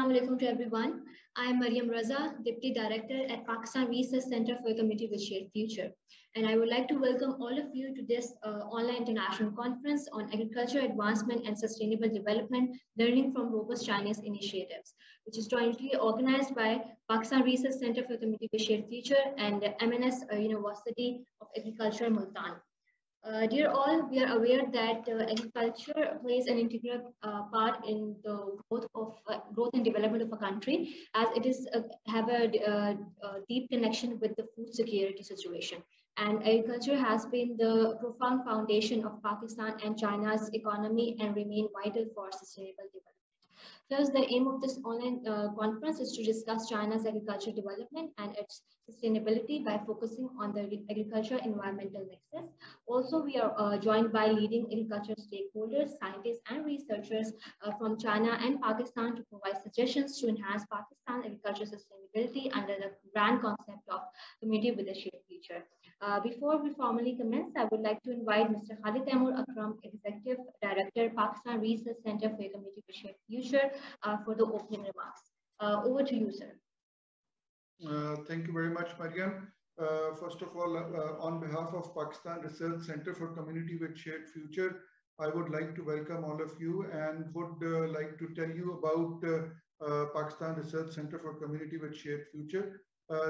Assalamu alaikum to everyone. I am Mariam Raza, Deputy Director at Pakistan Research Center for a Community with Shared Future. And I would like to welcome all of you to this online international conference on agriculture advancement and sustainable development, learning from robust Chinese initiatives, which is jointly organized by Pakistan Research Center for a Community with Shared Future and the MNS University of Agriculture, Multan. Dear all, we are aware that agriculture plays an integral part in the growth and development of a country, as it is have a deep connection with the food security situation. And agriculture has been the profound foundation of Pakistan and China's economy and remain vital for sustainable development. Thus, the aim of this online conference is to discuss China's agriculture development and its sustainability by focusing on the agriculture environmental nexus. Also, we are joined by leading agriculture stakeholders, scientists, and researchers from China and Pakistan to provide suggestions to enhance Pakistan's agriculture sustainability under the grand concept of community with a shared future. Before we formally commence, I would like to invite Mr. Khalid Taimur Akram, Executive Director, Pakistan Research Center for a Community with Shared Future, for the opening remarks. Over to you, sir. Thank you very much, Mariam. First of all, on behalf of Pakistan Research Center for Community with Shared Future, I would like to welcome all of you and would like to tell you about Pakistan Research Center for Community with Shared Future.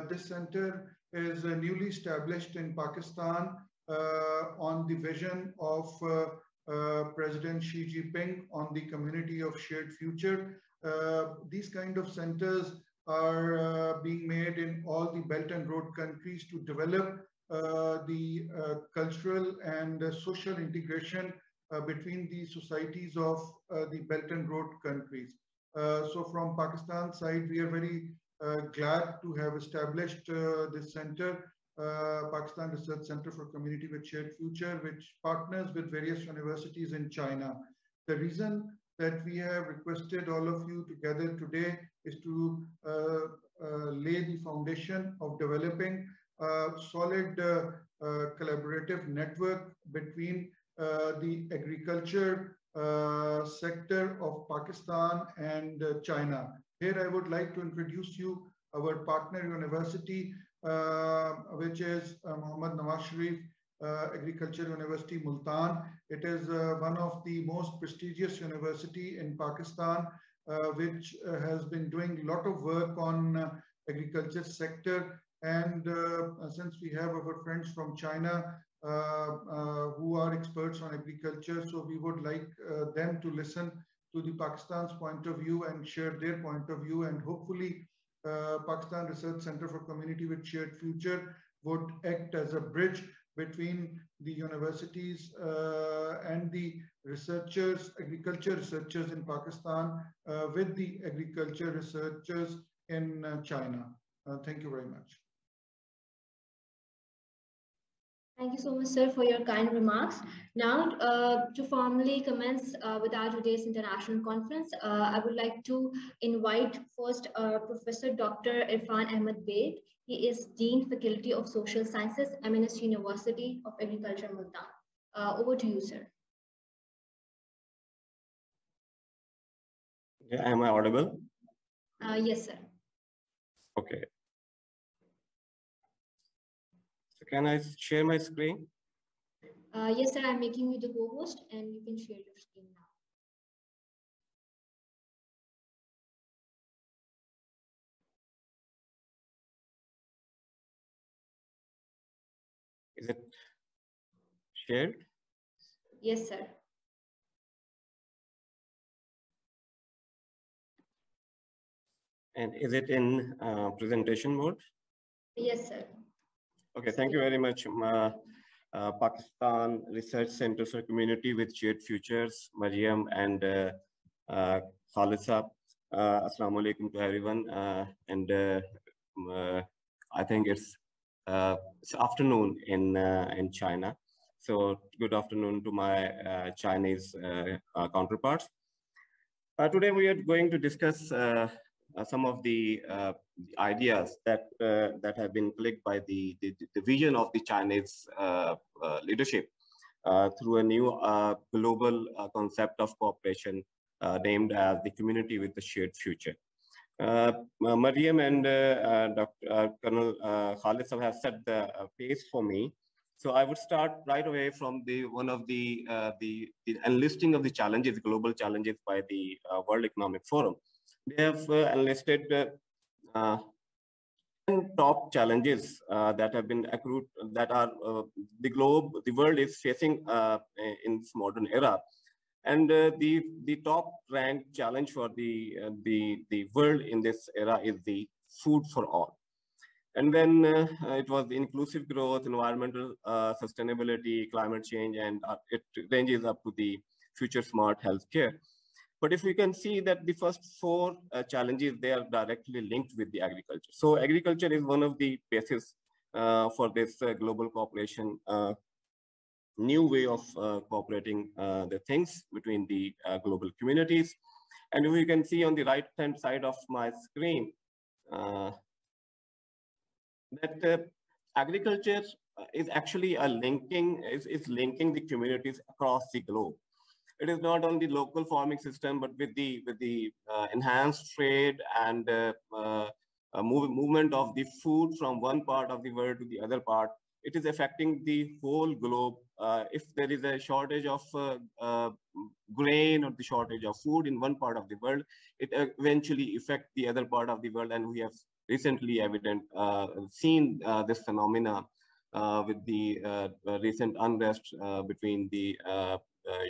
This center is newly established in Pakistan on the vision of President Xi Jinping on the community of shared future. These kind of centers are being made in all the Belt and Road countries to develop the cultural and social integration between the societies of the Belt and Road countries. So from Pakistan side, we are very glad to have established this center, Pakistan Research Center for Community with Shared Future, which partners with various universities in China. The reason that we have requested all of you together today is to lay the foundation of developing a solid collaborative network between the agriculture sector of Pakistan and China. Here I would like to introduce you our partner university, which is Muhammad Nadeem Agriculture University, Multan. It is one of the most prestigious university in Pakistan, which has been doing a lot of work on agriculture sector. And since we have our friends from China who are experts on agriculture, so we would like them to listen to the Pakistan's point of view and share their point of view, and hopefully Pakistan Research Center for Community with Shared Future would act as a bridge between the universities and the researchers, agriculture researchers in Pakistan with the agriculture researchers in China. Thank you very much. Thank you so much, sir, for your kind remarks. Now, to formally commence with our today's international conference, I would like to invite first Professor Dr. Irfan Ahmed Beg. He is Dean, Faculty of Social Sciences, MNS University of Agriculture, Multan. Over to you, sir. Yeah, am I audible? Yes, sir. Okay. Can I share my screen? Yes, sir. I'm making you the co-host, and you can share your screen now. Is it shared? Yes, sir. And is it in presentation mode? Yes, sir. Okay, thank you very much. Pakistan Research Center for Community with Shared Futures, Mariam and Khalid Saab. Assalamu alaikum to everyone. I think it's afternoon in China. So good afternoon to my Chinese counterparts. Today we are going to discuss some of the ideas that have been clicked by the vision of the Chinese leadership through a new global concept of cooperation named as the community with the shared future. Mariam and Dr. Colonel Khalid have set the pace for me. So I would start right away from one of the enlisting of the challenges, global challenges by the World Economic Forum. They have enlisted 10 top challenges that have been accrued, that are the world is facing in this modern era. And the top ranked challenge for the world in this era is the food for all. And then it was the inclusive growth, environmental sustainability, climate change, and it ranges up to the future smart healthcare. But if we can see that the first four challenges, they are directly linked with the agriculture. So agriculture is one of the bases for this global cooperation, new way of cooperating the things between the global communities. And we can see on the right-hand side of my screen that agriculture is actually linking the communities across the globe. It is not only local farming system, but with the enhanced trade and movement of the food from one part of the world to the other part, it is affecting the whole globe. If there is a shortage of grain or the shortage of food in one part of the world, it eventually affects the other part of the world. And we have recently seen this phenomena with the recent unrest between the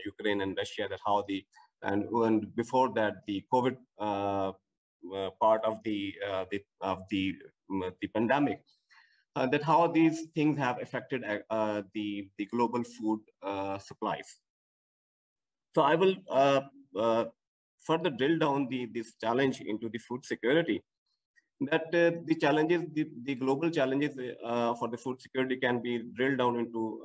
Ukraine and Russia, that how and before that the COVID part of the pandemic, that how these things have affected the global food supplies. So I will further drill down this challenge into the food security. That the challenges, the global challenges for the food security can be drilled down into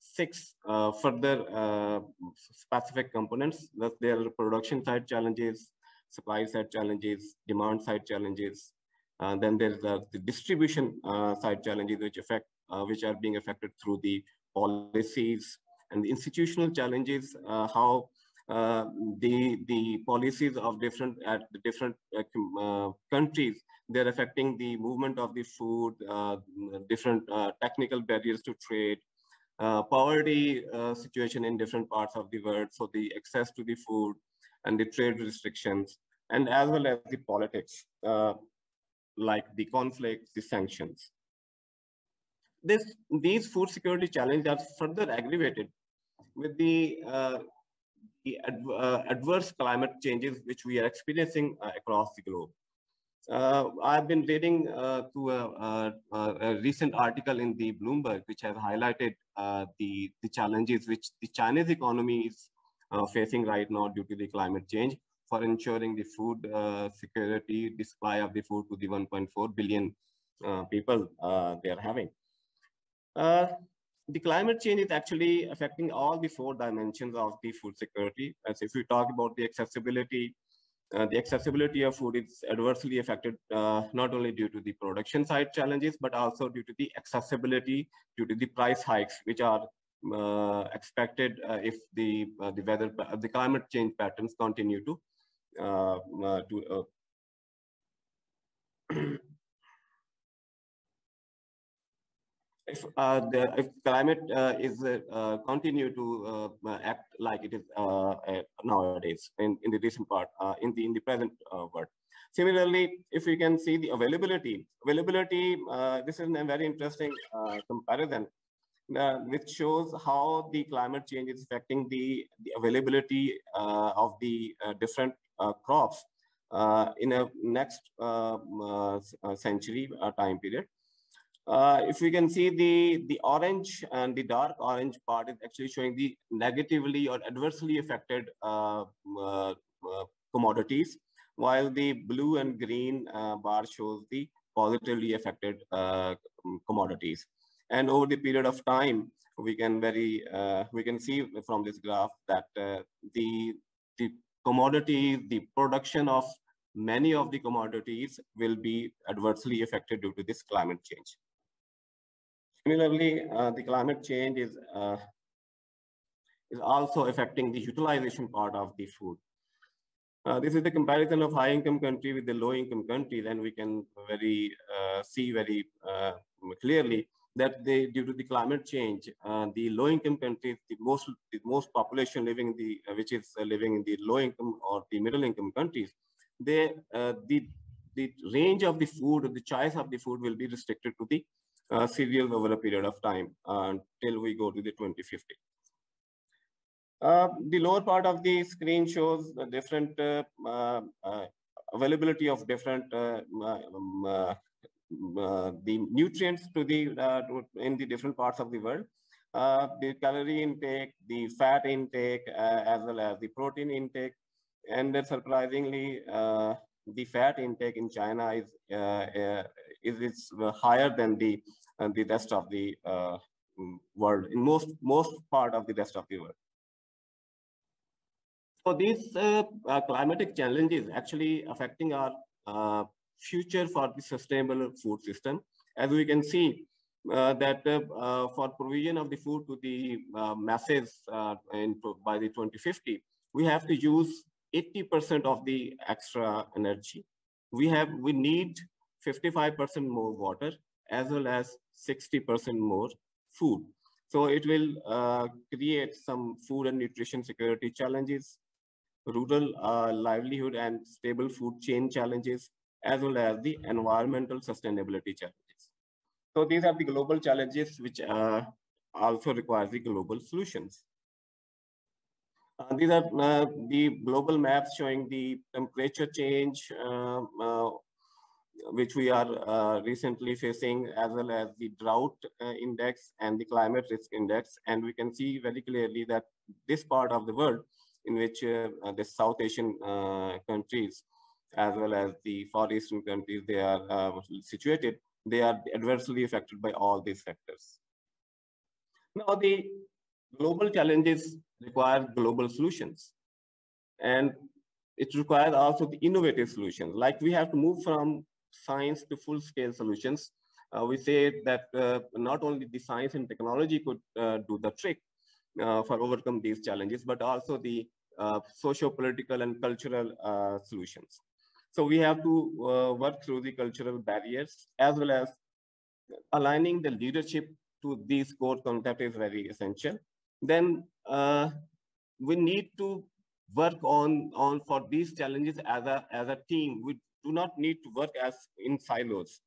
6 further specific components. That there are production side challenges, supply side challenges, demand side challenges. Then there's the distribution side challenges, which are being affected through the policies, and the institutional challenges, how the policies of different countries, they're affecting the movement of the food, different technical barriers to trade, poverty situation in different parts of the world, so the access to the food and the trade restrictions, and as well as the politics, like the conflicts, the sanctions. These food security challenges are further aggravated with the adverse climate changes which we are experiencing across the globe. I've been reading to a recent article in the Bloomberg, which has highlighted the challenges which the Chinese economy is facing right now due to the climate change, for ensuring the food security, the supply of the food to the 1.4 billion people they are having. The climate change is actually affecting all the 4 dimensions of the food security. As if we talk about the accessibility of food is adversely affected, not only due to the production side challenges, but also due to the accessibility, due to the price hikes, which are expected if the climate change patterns continue to if climate is continue to act like it is nowadays in the recent part, in the present world. Similarly, if we can see the availability, this is a very interesting comparison, which shows how the climate change is affecting the availability of the different crops in a next century time period. If we can see the orange and the dark orange part is actually showing the negatively or adversely affected commodities, while the blue and green bar shows the positively affected commodities. And over the period of time, we can see from this graph that the commodities, the production of many of the commodities will be adversely affected due to this climate change. Similarly, the climate change is also affecting the utilization part of the food. This is the comparison of high-income country with the low-income countries, and we can see very clearly that due to the climate change, the low-income countries, the most population living in the which is living in the low-income or the middle-income countries, the range of the food, or the choice of the food, will be restricted to the cereals over a period of time until we go to the 2050. The lower part of the screen shows the different availability of different the nutrients to the in the different parts of the world. The calorie intake, the fat intake, as well as the protein intake, and then surprisingly, the fat intake in China is higher than the rest of the world, in most part of the rest of the world. So these climatic challenges actually affecting our future for the sustainable food system. As we can see that for provision of the food to the masses by the 2050, we have to use 80% of the extra energy. We need 55% more water, as well as 60% more food. So it will create some food and nutrition security challenges, rural livelihood and stable food chain challenges, as well as the environmental sustainability challenges. So these are the global challenges which also require the global solutions. These are the global maps showing the temperature change which we are recently facing, as well as the drought index and the climate risk index. And we can see very clearly that this part of the world, in which the South Asian countries, as well as the Far Eastern countries, they are situated, they are adversely affected by all these factors. Now, the global challenges require global solutions, and it requires also the innovative solutions. Like, we have to move from science to full-scale solutions. We say that not only the science and technology could do the trick for overcome these challenges, but also the socio-political and cultural solutions. So we have to work through the cultural barriers, as well as aligning the leadership to these core concepts is very essential. Then we need to work on for these challenges as a team. We do not need to work as in silos.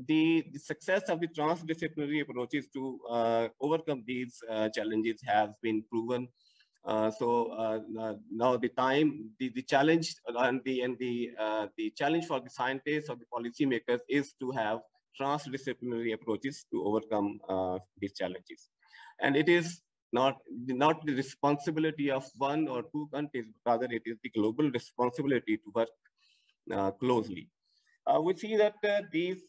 The success of the transdisciplinary approaches to overcome these challenges has been proven. So now the challenge and the challenge for the scientists or the policymakers is to have transdisciplinary approaches to overcome these challenges. And it is not the responsibility of one or two countries, rather it is the global responsibility to work closely. We see that these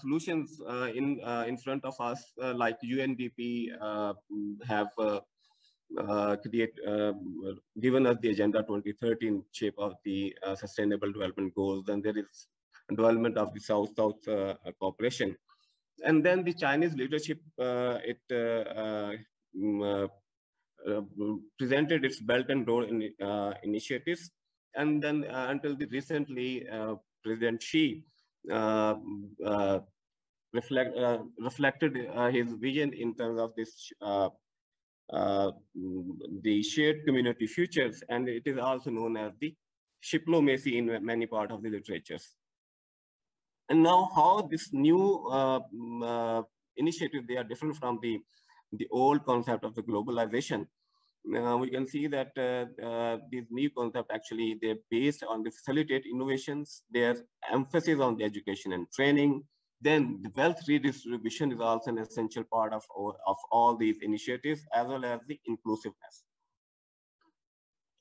solutions in front of us, like UNDP, have given us the Agenda 2013 shape of the Sustainable Development Goals. Then there is development of the South-South cooperation. And then the Chinese leadership, presented its Belt and Road initiatives. And then until recently, President Xi reflected his vision in terms of this the shared community futures, and it is also known as the diplomacy in many parts of the literatures. And now, how this new initiative, they are different from the old concept of the globalization. We can see that these new concepts actually, they're based on the facilitate innovations, their emphasis on the education and training. Then the wealth redistribution is also an essential part of all these initiatives, as well as the inclusiveness.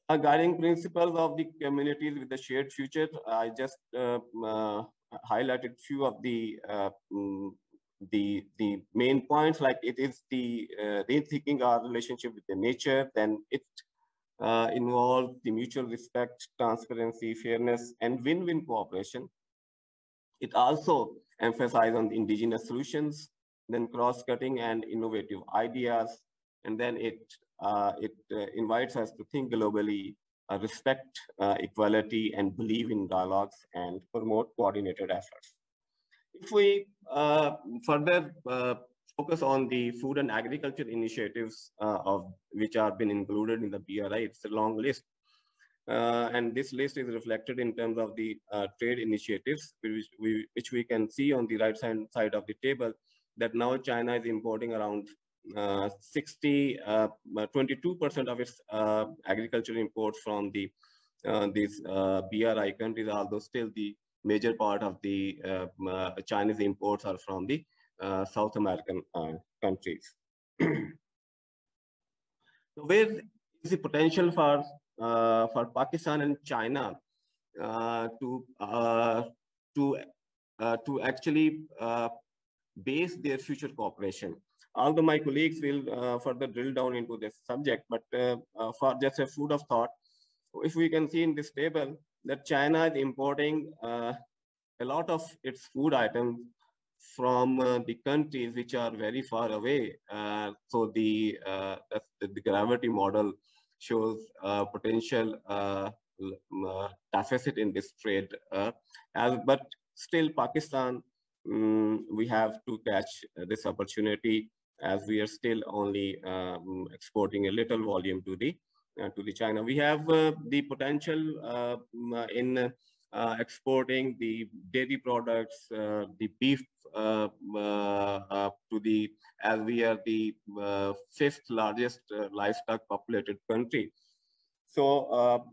Guiding principles of the communities with the shared future, I just highlighted few of the main points. Like, it is the rethinking our relationship with the nature. Then it involves the mutual respect, transparency, fairness, and win-win cooperation. It also emphasizes on the indigenous solutions, then cross-cutting and innovative ideas, and then it invites us to think globally respect equality and believe in dialogues and promote coordinated efforts. If we further focus on the food and agriculture initiatives of which are been included in the BRI, it's a long list. And this list is reflected in terms of the trade initiatives, which we can see on the right side of the table, that now China is importing around 22% of its agricultural imports from the these BRI countries, although still the major part of the Chinese imports are from the South American countries. So where is the potential for Pakistan and China to actually base their future cooperation? Although my colleagues will further drill down into this subject, but for just a food of thought, if we can see in this table that China is importing a lot of its food items from the countries which are very far away. So the gravity model shows potential deficit in this trade. But still Pakistan, we have to catch this opportunity, as we are still only exporting a little volume to the China. We have the potential in exporting the dairy products, the beef to the, as we are the 5th largest livestock populated country. So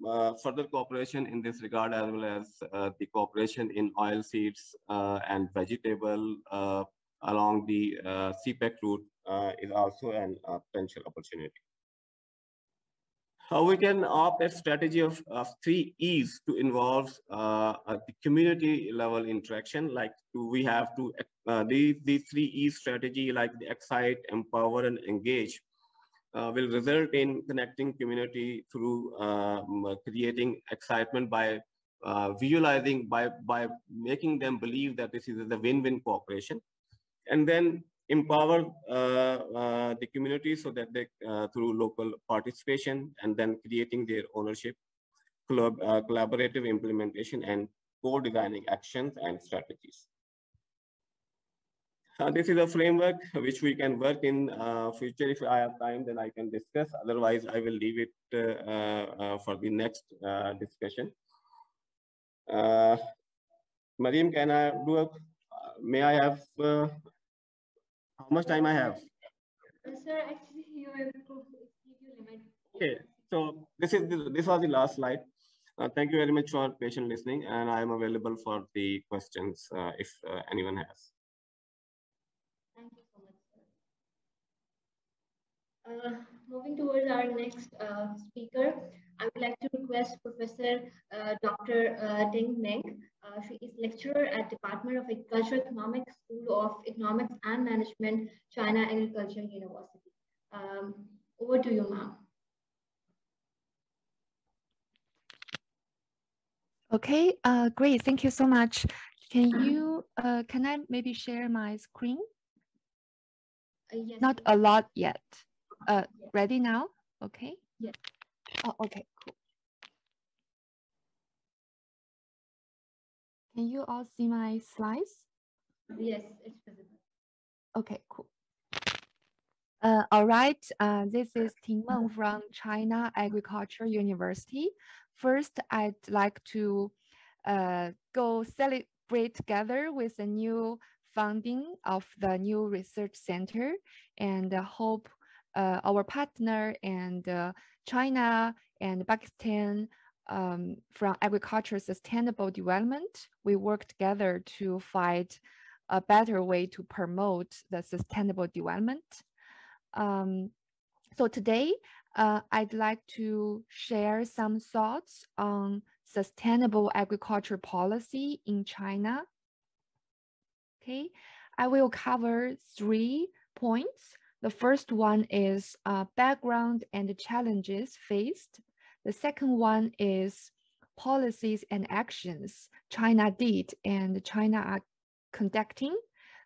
further cooperation in this regard, as well as the cooperation in oil seeds and vegetable along the CPEC route is also an potential opportunity. How we can opt a strategy of 3 E's to involve the community level interaction. Like we have to the 3 E strategy, like the excite, empower, and engage, will result in connecting community through creating excitement by visualizing, by making them believe that this is a win-win cooperation, and then empower the community so that they through local participation, and then creating their ownership, collaborative implementation, and co-designing actions and strategies. This is a framework which we can work in future. If I have time, then I can discuss. Otherwise, I will leave it for the next discussion. Mariam, can I do a, may I have, how much time I have? Sir, actually, you have to exceed your limit. Okay, so this was the last slide. Thank you very much for patient listening, and I am available for the questions if anyone has. Thank you so much, sir. Moving towards our next speaker, I would like to request Professor Dr. Ding Meng. She is lecturer at Department of Agriculture Economics, School of Economics and Management, China Agriculture University. Over to you, ma'am. Okay, great. Thank you so much. Can you, can I maybe share my screen? Yes. Not a lot yet. Yes. Ready now? Okay. Yes. Oh, okay, cool. Can you all see my slides? Yes, it's visible. Okay, cool. All right, this is Taimur from China Agriculture University. First, I'd like to go celebrate together with the new funding of the new research center, and hope our partner and China and Pakistan from agriculture sustainable development, we work together to find a better way to promote the sustainable development. So today, I'd like to share some thoughts on sustainable agriculture policy in China. Okay, I will cover 3 points. The first one is background and challenges faced. The second one is policies and actions China did and China are conducting.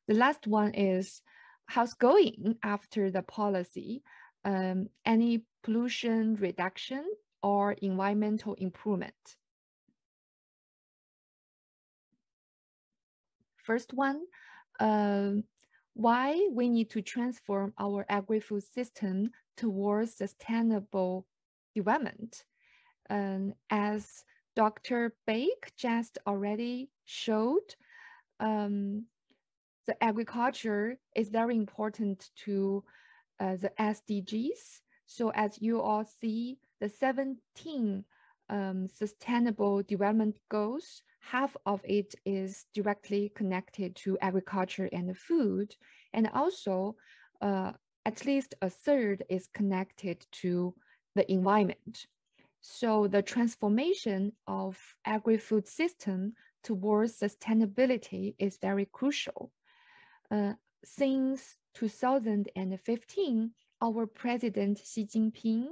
The last one is how's going after the policy, any pollution reduction or environmental improvement. First one, why we need to transform our agri-food system towards sustainable development. As Dr. Bake just already showed, the agriculture is very important to the SDGs. So as you all see, the 17 sustainable development goals, half of it is directly connected to agriculture and food. And also, at least a third is connected to the environment. So the transformation of agri-food system towards sustainability is very crucial. Since 2015, our President Xi Jinping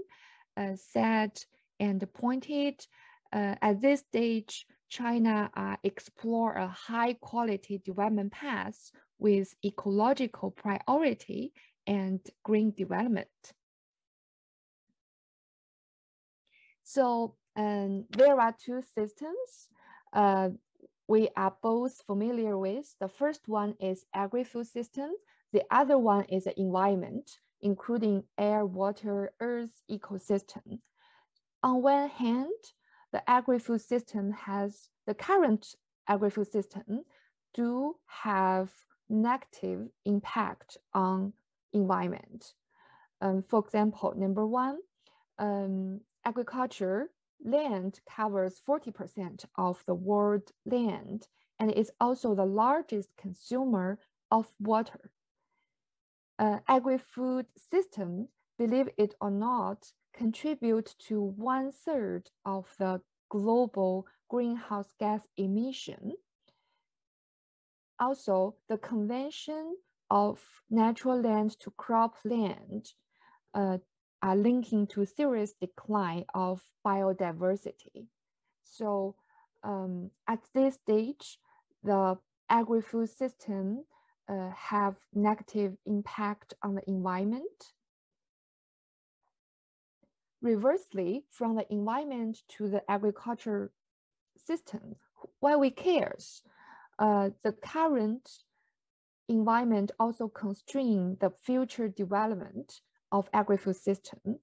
said and pointed at this stage, China explore a high quality development path with ecological priority and green development. So there are two systems we are both familiar with. The first one is agri-food system. The other one is the environment, including air, water, earth ecosystem. On one hand, the agri-food system the current agri-food system do have negative impact on environment. For example, number one, agriculture land covers 40% of the world land and is also the largest consumer of water. Agri-food systems, believe it or not, contribute to 1/3 of the global greenhouse gas emission. Also, the conversion of natural land to cropland are linking to serious decline of biodiversity. So at this stage, the agri-food system have negative impact on the environment. Reversely, from the environment to the agriculture system, why we cares? The current environment also constrain the future development of agri-food system.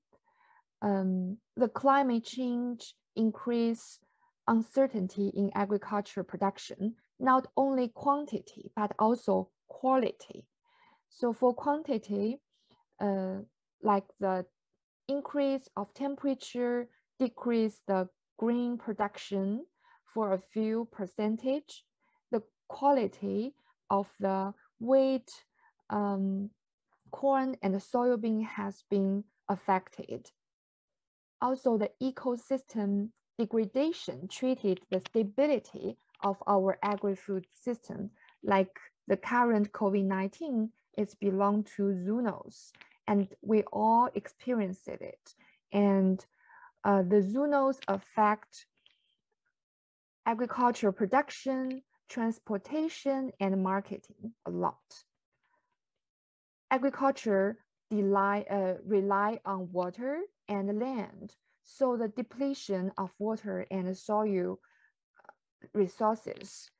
The climate change increase uncertainty in agriculture production, not only quantity, but also quality. So for quantity, like the increase of temperature, decrease the grain production for a few percentage, the quality of the wheat, corn and soybean has been affected. Also, the ecosystem degradation treated the stability of our agri-food system, like the current COVID-19 is belong to zoonosis, and we all experienced it. And the zoonosis affect agricultural production, transportation, and marketing a lot. Agriculture rely on water and land, so the depletion of water and soil resources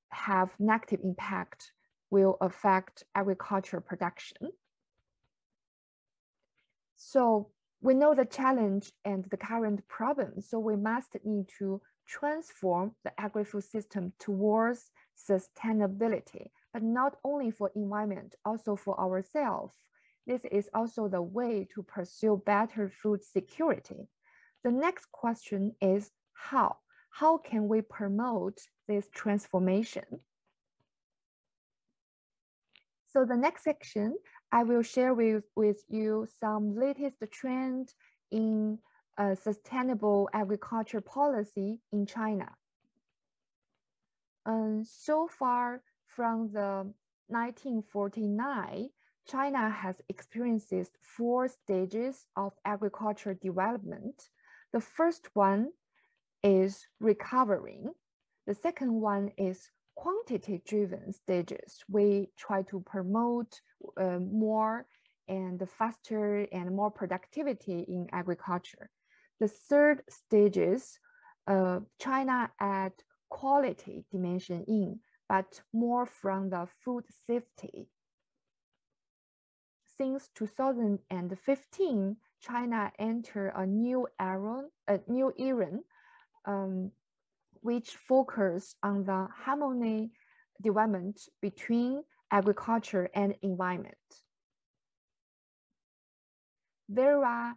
have negative impact, will affect agriculture production. So we know the challenge and the current problem, so we must need to transform the agri-food system towards sustainability, but not only for environment, also for ourselves. This is also the way to pursue better food security. The next question is how? How can we promote this transformation? So the next section, I will share with you some latest trend in sustainable agriculture policy in China. So far from the 1949, China has experienced 4 stages of agriculture development. The first one is recovering. The second one is quantity-driven stages. We try to promote more and faster and more productivity in agriculture. The third stage is China add quality dimension in, but more from the food safety. Since 2015, China entered a new era, which focus on the harmony development between agriculture and environment. There are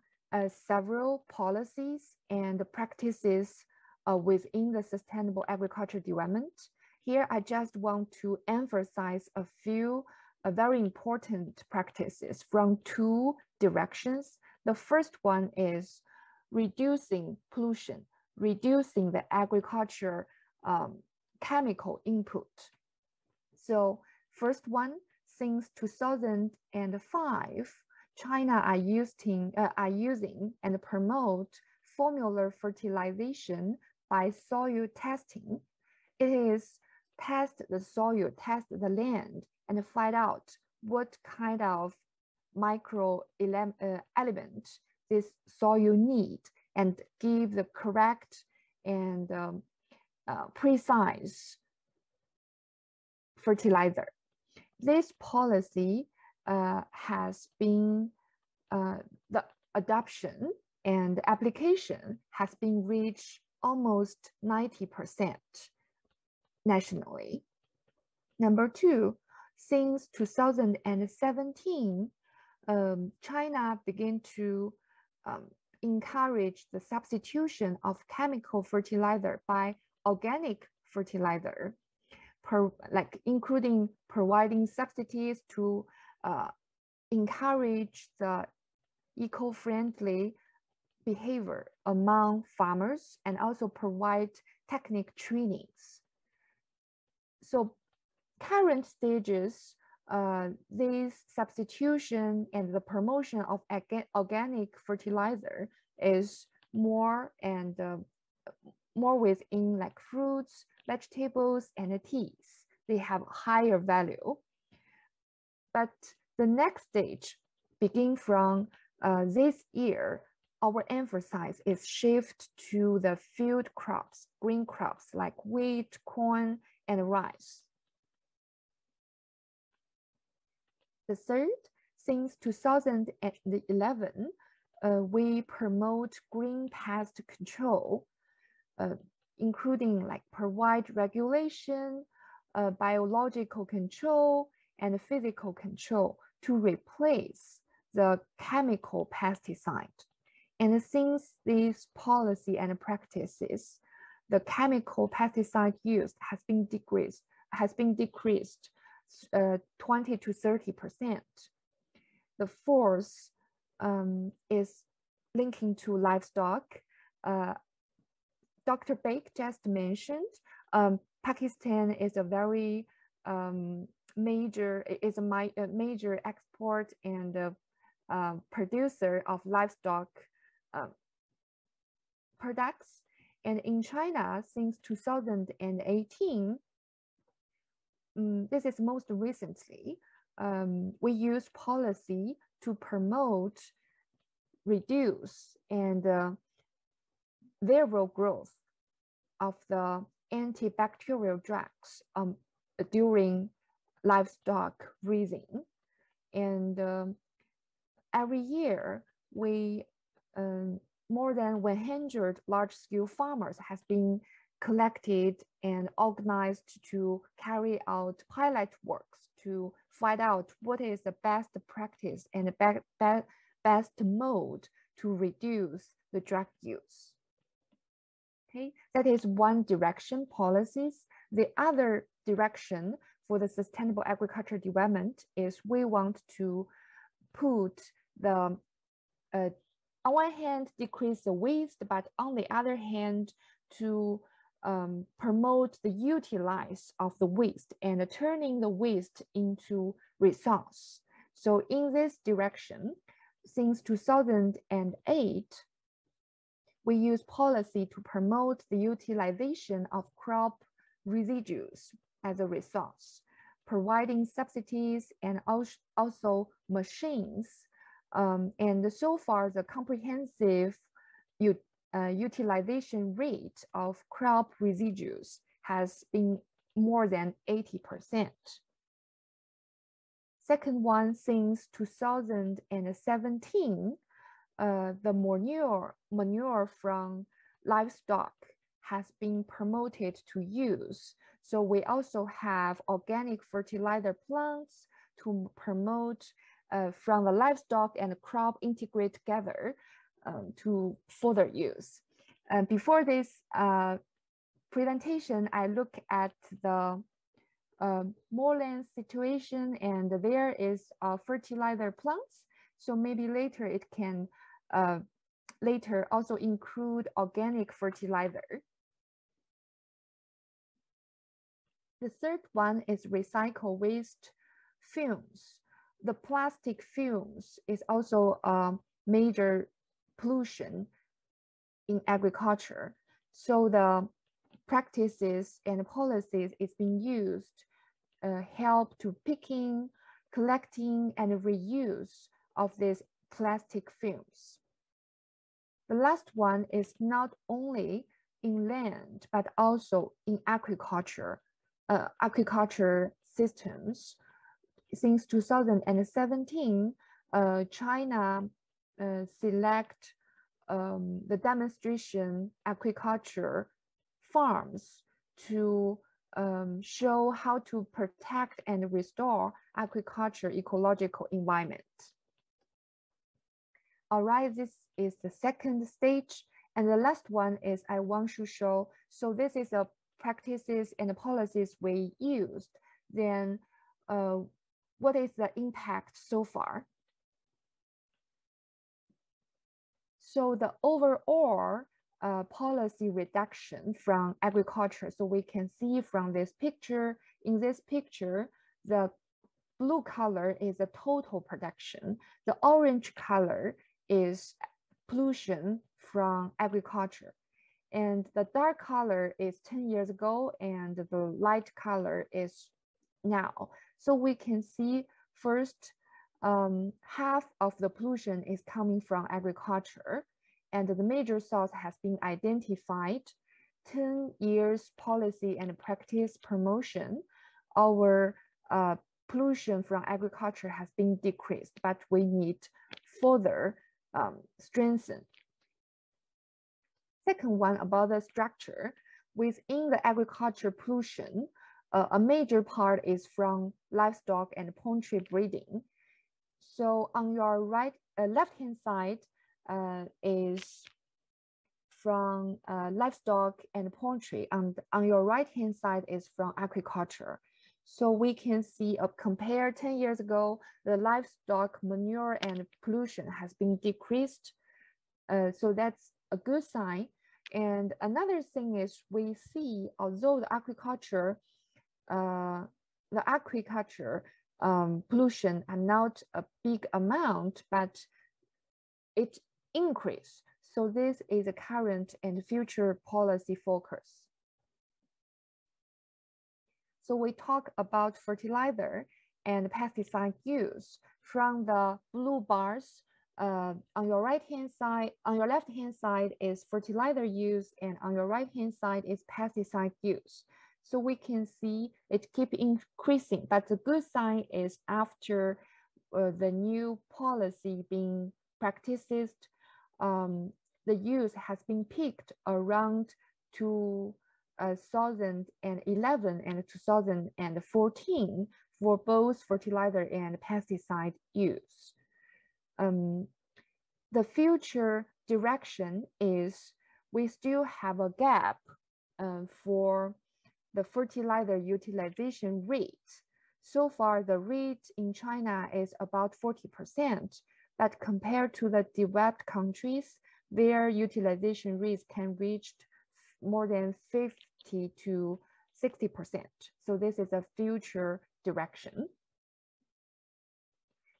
several policies and practices within the sustainable agriculture development. Here, I just want to emphasize a few very important practices from two directions. The first one is reducing pollution, reducing the agriculture chemical input. So first one, since 2005, China are using and promote formula fertilization by soil testing. It is test the soil, test the land, and find out what kind of micro element this soil need, and give the correct and precise fertilizer. This policy has been, the adoption and application has been reached almost 90% nationally. Number two, since 2017, China began to encourage the substitution of chemical fertilizer by organic fertilizer, including providing subsidies to encourage the eco-friendly behavior among farmers, and also provide technical trainings. So current stages, this substitution and the promotion of organic fertilizer is more and more within like fruits, vegetables, and teas. They have higher value. But the next stage, begin from this year, our emphasis is shift to the field crops, green crops like wheat, corn, and rice. The third, since 2011, we promote green pest control, including like provide regulation, biological control, and physical control to replace the chemical pesticide. And since these policy and practices, the chemical pesticide use has been decreased 20 to 30%. The fourth is linking to livestock. Dr. Baik just mentioned, Pakistan is a very major export and producer of livestock products. And in China, since 2018, this is most recently, we use policy to promote, reduce, and viral growth of the antibacterial drugs during livestock raising. And every year, we more than 100 large-scale farmers has been collected and organized to carry out pilot works to find out what is the best practice and the best mode to reduce the drug use. Okay, that is one direction, policies. The other direction for the sustainable agriculture development is we want to put the on one hand, decrease the waste, but on the other hand, to promote the utilize of the waste and turning the waste into resource. So in this direction, since 2008, we use policy to promote the utilization of crop residues as a resource, providing subsidies and also machines. And so far, the comprehensive utilization rate of crop residues has been more than 80%. Second one, since 2017, the manure from livestock has been promoted to use. So we also have organic fertilizer plants to promote from the livestock and crop integrate together to further use. Before this presentation, I look at the Multan situation, and there is fertilizer plants. So maybe later it can later also include organic fertilizer. The third one is recycle waste fumes. The plastic fumes is also a major pollution in agriculture. So the practices and policies is being used help to picking, collecting, and reuse of these plastic fumes. The last one is not only in land, but also in agriculture systems. Since 2017, China select the demonstration agriculture farms to show how to protect and restore agriculture ecological environment. All right, this is the second stage. And the last one is I want to show, so this is a practices and policies we used. Then what is the impact so far? So the overall policy reduction from agriculture. So we can see from this picture, in this picture, the blue color is the total production. The orange color is pollution from agriculture. And the dark color is 10 years ago, and the light color is now. So we can see first, half of the pollution is coming from agriculture, and the major source has been identified. 10 years policy and practice promotion, our pollution from agriculture has been decreased, but we need further strengthen. Second one, about the structure. Within the agriculture pollution, a major part is from livestock and poultry breeding. So on your left-hand side is from livestock and poultry, and on your right-hand side is from agriculture. So we can see, compared 10 years ago, the livestock manure and pollution has been decreased. So that's a good sign. And another thing is we see, although the agriculture pollution are not a big amount, but it increased. So this is a current and future policy focus. So we talk about fertilizer and pesticide use. From the blue bars, on your right-hand side, on your left-hand side is fertilizer use, and on your right-hand side is pesticide use. So we can see it keep increasing, but the good sign is after the new policy being practiced, the use has been peaked around 2011 and 2014 for both fertilizer and pesticide use. The future direction is we still have a gap for the fertilizer utilization rate. So far, the rate in China is about 40%, but compared to the developed countries, their utilization rates can reach more than 50 to 60%. So this is a future direction.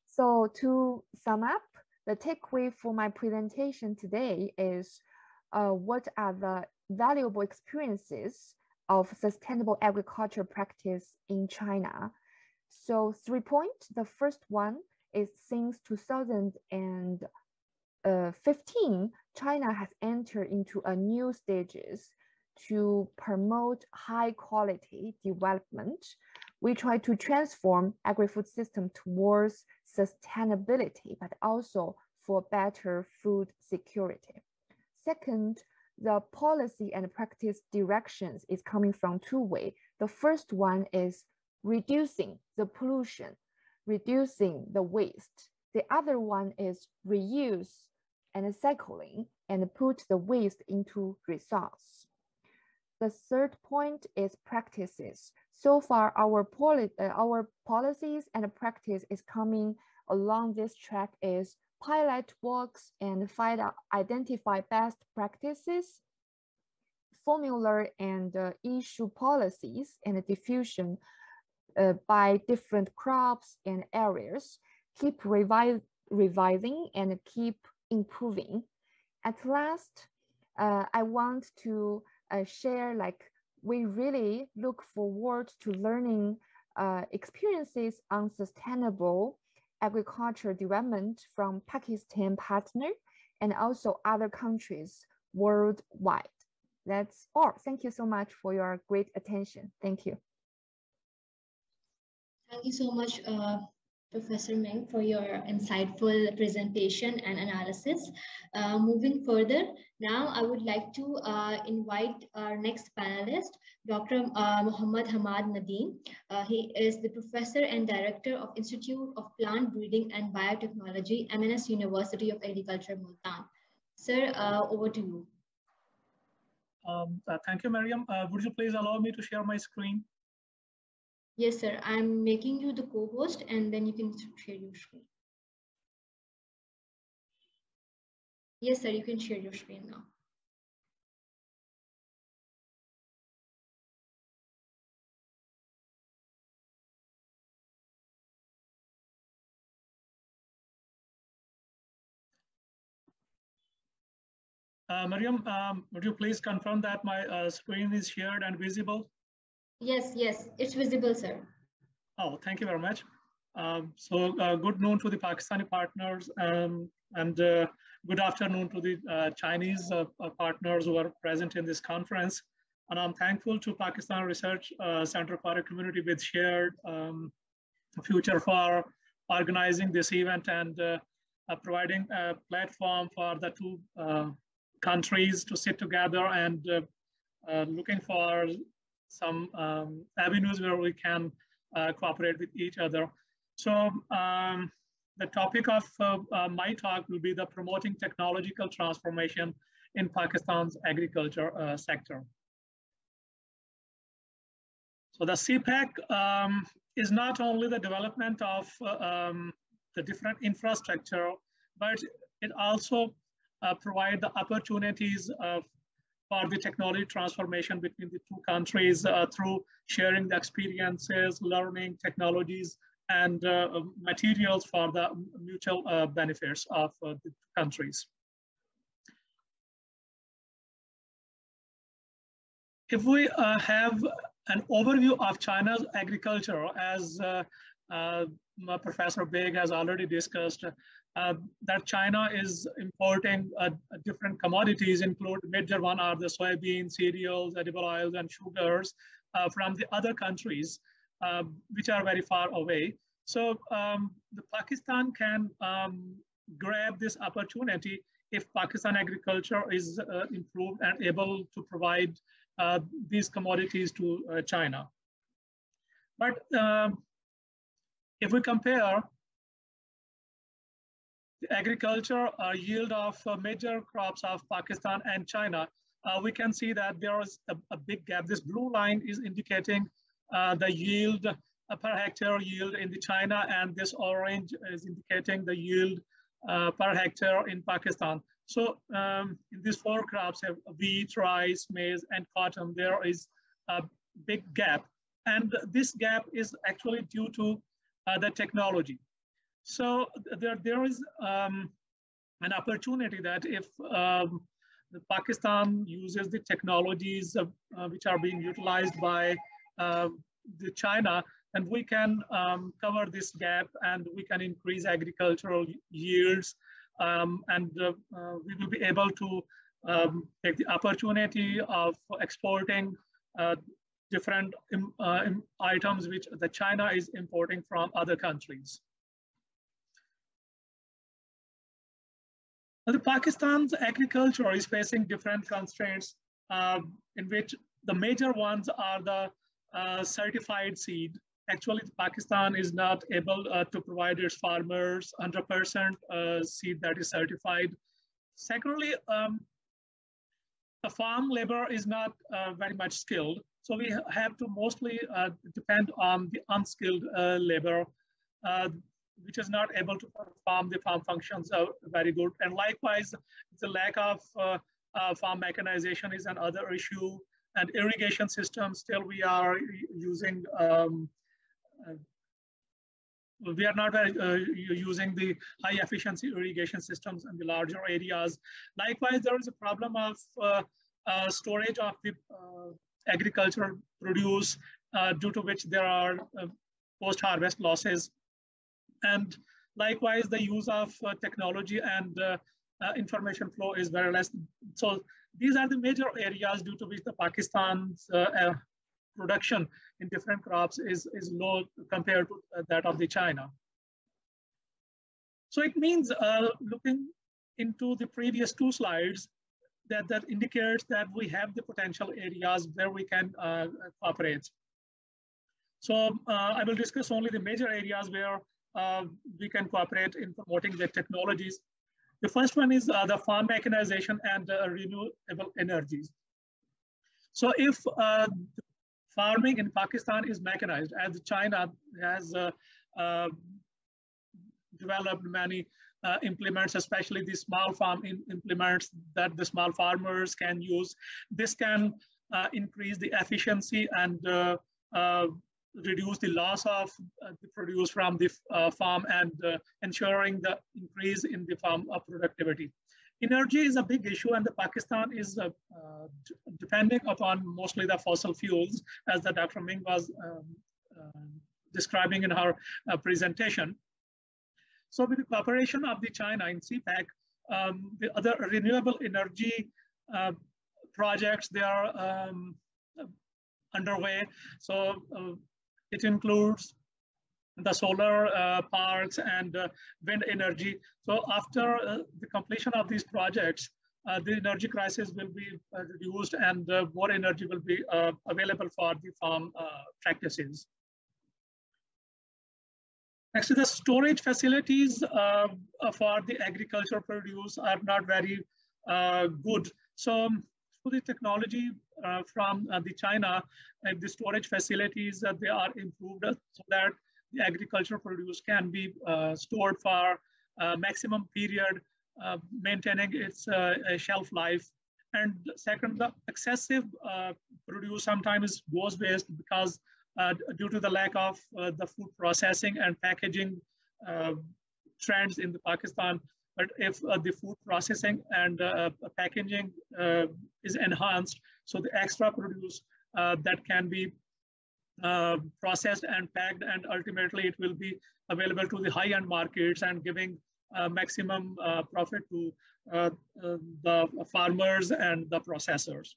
So to sum up, the takeaway for my presentation today is what are the valuable experiences of sustainable agriculture practice in China. So 3 points. The first one is since 2015, China has entered into a new stages to promote high quality development. We try to transform agri-food system towards sustainability, but also for better food security. Second, the policy and practice directions is coming from two ways. The first one is reducing the pollution, reducing the waste. The other one is reuse and cycling and put the waste into resource. The third point is practices. So far, our policies and practice is coming along this track is pilot works and identify best practices, formula and issue policies and diffusion by different crops and areas, keep revising and keep improving. At last, I want to share, like, we really look forward to learning experiences on sustainable agriculture development from Pakistan partner and also other countries worldwide. That's all. Thank you so much for your great attention. Thank you. Thank you so much, Professor Meng, for your insightful presentation and analysis. Moving further, now I would like to invite our next panelist, Dr. Muhammad Nadeem. He is the Professor and Director of Institute of Plant Breeding and Biotechnology, MNS University of Agriculture, Multan. Sir, over to you. Thank you, Mariam. Would you please allow me to share my screen? Yes, sir. I'm making you the co-host, and then you can share your screen. Yes, sir. You can share your screen now. Mariam, would you please confirm that my screen is shared and visible? Yes, yes, it's visible, sir. Oh, thank you very much. Good noon to the Pakistani partners and good afternoon to the Chinese partners who are present in this conference. And I'm thankful to Pakistan Research Center for a Community with Shared Future for organizing this event and providing a platform for the two countries to sit together and looking for some avenues where we can cooperate with each other. So the topic of my talk will be the promoting technological transformation in Pakistan's agriculture sector. So the CPAC is not only the development of the different infrastructure, but it also provides the opportunities for the technology transformation between the two countries through sharing the experiences, learning technologies, and materials for the mutual benefits of the two countries. If we have an overview of China's agriculture, as Professor Beg has already discussed, that China is importing different commodities, include major one are the soybean, cereals, edible oils, and sugars from the other countries, which are very far away. So the Pakistan can grab this opportunity if Pakistan agriculture is improved and able to provide these commodities to China. But if we compare the agriculture yield of major crops of Pakistan and China, we can see that there is a big gap. This blue line is indicating the yield per hectare yield in the China, and this orange is indicating the yield per hectare in Pakistan. So in these four crops have wheat, rice, maize, and cotton. There is a big gap, and this gap is actually due to the technology. So there is an opportunity that if Pakistan uses the technologies which are being utilized by the China, and we can cover this gap and we can increase agricultural yields and we will be able to take the opportunity of exporting different items which the China is importing from other countries. Now, Pakistan's agriculture is facing different constraints in which the major ones are the certified seed. Actually, Pakistan is not able to provide its farmers 100% seed that is certified. Secondly, the farm labor is not very much skilled. So we have to mostly depend on the unskilled labor, which is not able to perform the farm functions very good. And likewise, the lack of farm mechanization is another issue. And irrigation systems, still we are using, we are not using the high efficiency irrigation systems in the larger areas. Likewise, there is a problem of storage of the agricultural produce, due to which there are post-harvest losses. And likewise, the use of technology and information flow is very less. So these are the major areas due to which the Pakistan's production in different crops is low compared to that of the China. So it means looking into the previous two slides, that indicates that we have the potential areas where we can cooperate. So I will discuss only the major areas where we can cooperate in promoting the technologies. The first one is the farm mechanization and renewable energies. So if farming in Pakistan is mechanized, as China has developed many implements, especially the small farm implements that the small farmers can use, this can increase the efficiency and reduce the loss of the produce from the farm and ensuring the increase in the farm productivity. Energy is a big issue, and the Pakistan is depending upon mostly the fossil fuels, as the Dr. Ming was describing in her presentation. So with the cooperation of the China in CPEC, the other renewable energy projects, they are underway. So it includes the solar parks and wind energy. So after the completion of these projects, the energy crisis will be reduced and more energy will be available for the farm practices. Next, the storage facilities for the agricultural produce are not very good. So through the technology from the China, the storage facilities, they are improved so that the agricultural produce can be stored for maximum period, maintaining its shelf life. And second, the excessive produce sometimes goes waste because due to the lack of the food processing and packaging trends in the Pakistan. But if the food processing and packaging is enhanced, so the extra produce that can be processed and packed, and ultimately it will be available to the high-end markets and giving maximum profit to the farmers and the processors.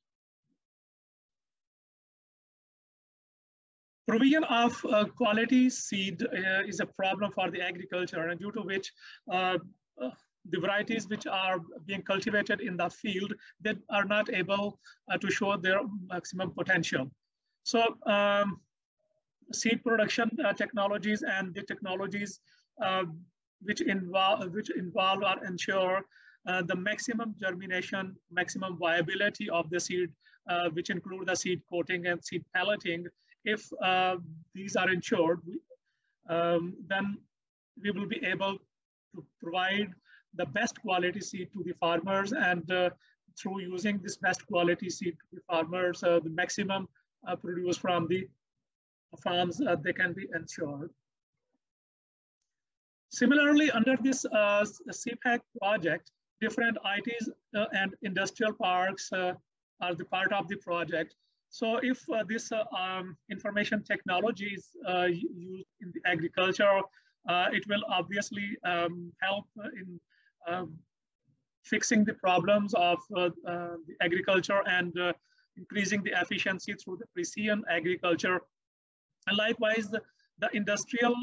Provision of quality seed is a problem for the agriculture, and due to which the varieties which are being cultivated in the field, they are not able to show their maximum potential. So seed production technologies and the technologies which involve or ensure the maximum germination, maximum viability of the seed, which include the seed coating and seed pelleting. If these are ensured, then we will be able to provide the best quality seed to the farmers, and through using this best quality seed to the farmers, the maximum produce from the farms, they can be ensured. Similarly, under this CPEC project, different ITs and industrial parks are the part of the project. So if this information technology is used in the agriculture, it will obviously help in fixing the problems of the agriculture and increasing the efficiency through the precision agriculture. And likewise, the industrial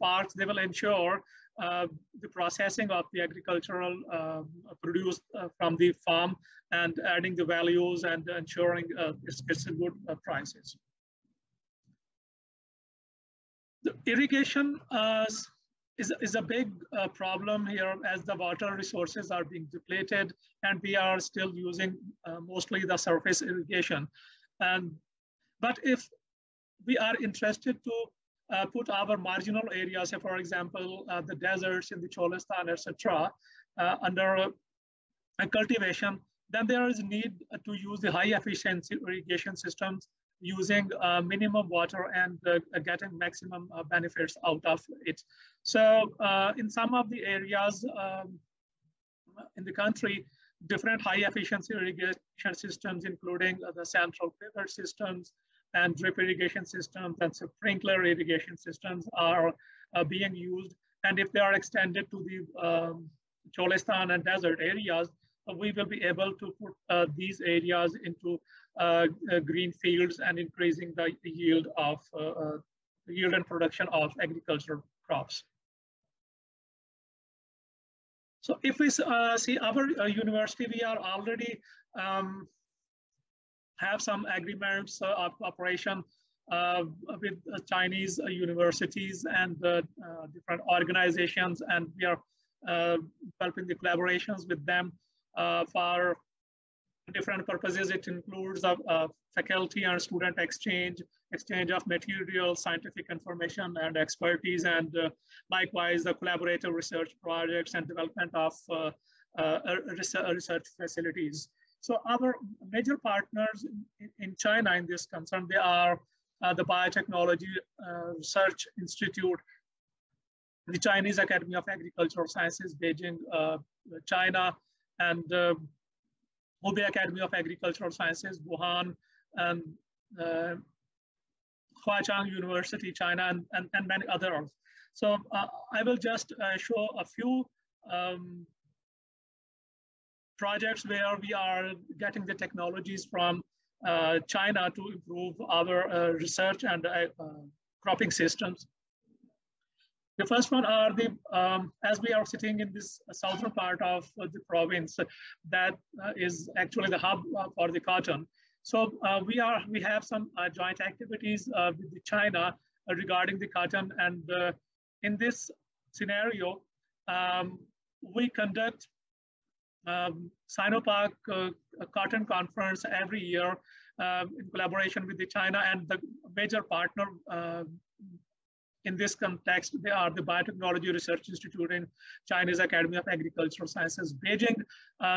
parts, they will ensure the processing of the agricultural produce from the farm and adding the values and ensuring it's a good prices. The irrigation is a big problem here as the water resources are being depleted and we are still using mostly the surface irrigation. But if we are interested to put our marginal areas, for example, the deserts in the Cholistan, etc., under cultivation, then there is a need to use the high efficiency irrigation systems using minimum water and getting maximum benefits out of it. So in some of the areas in the country, different high efficiency irrigation systems, including the central pivot systems and drip irrigation systems and sprinkler irrigation systems are being used. And if they are extended to the Cholistan and desert areas, we will be able to put these areas into green fields and increasing the yield of yield and production of agricultural crops. So if we see our university, we are already have some agreements of cooperation with Chinese universities and different organizations, and we are developing the collaborations with them for different purposes. It includes faculty and student exchange of materials, scientific information and expertise, and likewise the collaborative research projects and development of research facilities. So our major partners in China in this concern, they are the Biotechnology Research Institute, the Chinese Academy of Agricultural Sciences, Beijing, China, and Hubei Academy of Agricultural Sciences, Wuhan, and Huaqiang University, China, and many others. So I will just show a few projects where we are getting the technologies from China to improve our research and cropping systems. The first one are the, as we are sitting in this southern part of the province, that is actually the hub for the cotton. So we have some joint activities with China regarding the cotton, and in this scenario, we conduct ChinaPak cotton conference every year in collaboration with the China, and the major partner in this context, they are the Biotechnology Research Institute in Chinese Academy of Agricultural Sciences, Beijing.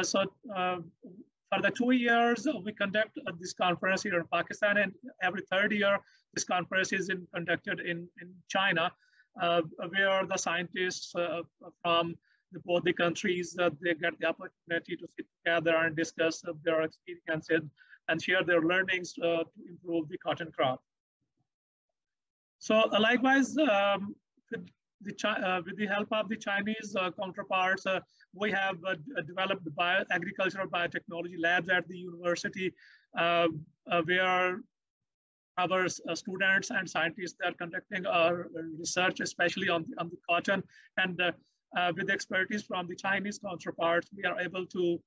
So for the 2 years, we conduct this conference here in Pakistan, and every third year, this conference is conducted in China, where the scientists from both the countries, they get the opportunity to sit together and discuss their experiences and share their learnings to improve the cotton crop. So likewise, with the help of the Chinese counterparts, we have developed agricultural biotechnology labs at the university, where our students and scientists are conducting our research, especially on the cotton. And with the expertise from the Chinese counterparts, we are able to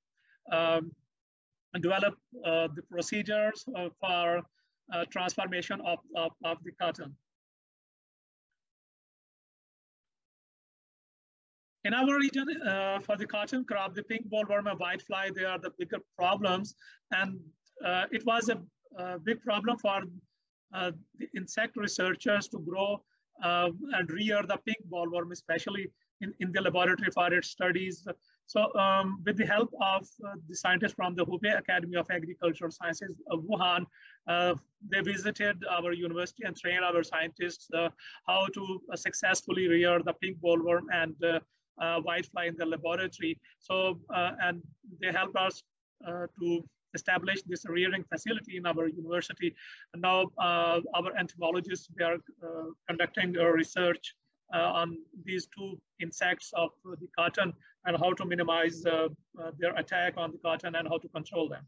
develop the procedures for transformation of the cotton. In our region, for the cotton crop, the pink bollworm and whitefly, they are the bigger problems. And it was a big problem for the insect researchers to grow and rear the pink bollworm, especially in the laboratory for its studies. So with the help of the scientists from the Hubei Academy of Agricultural Sciences of Wuhan, they visited our university and trained our scientists how to successfully rear the pink bollworm and whitefly in the laboratory. So, and they helped us to establish this rearing facility in our university. And now our entomologists, they are conducting research on these two insects of the cotton and how to minimize their attack on the cotton and how to control them.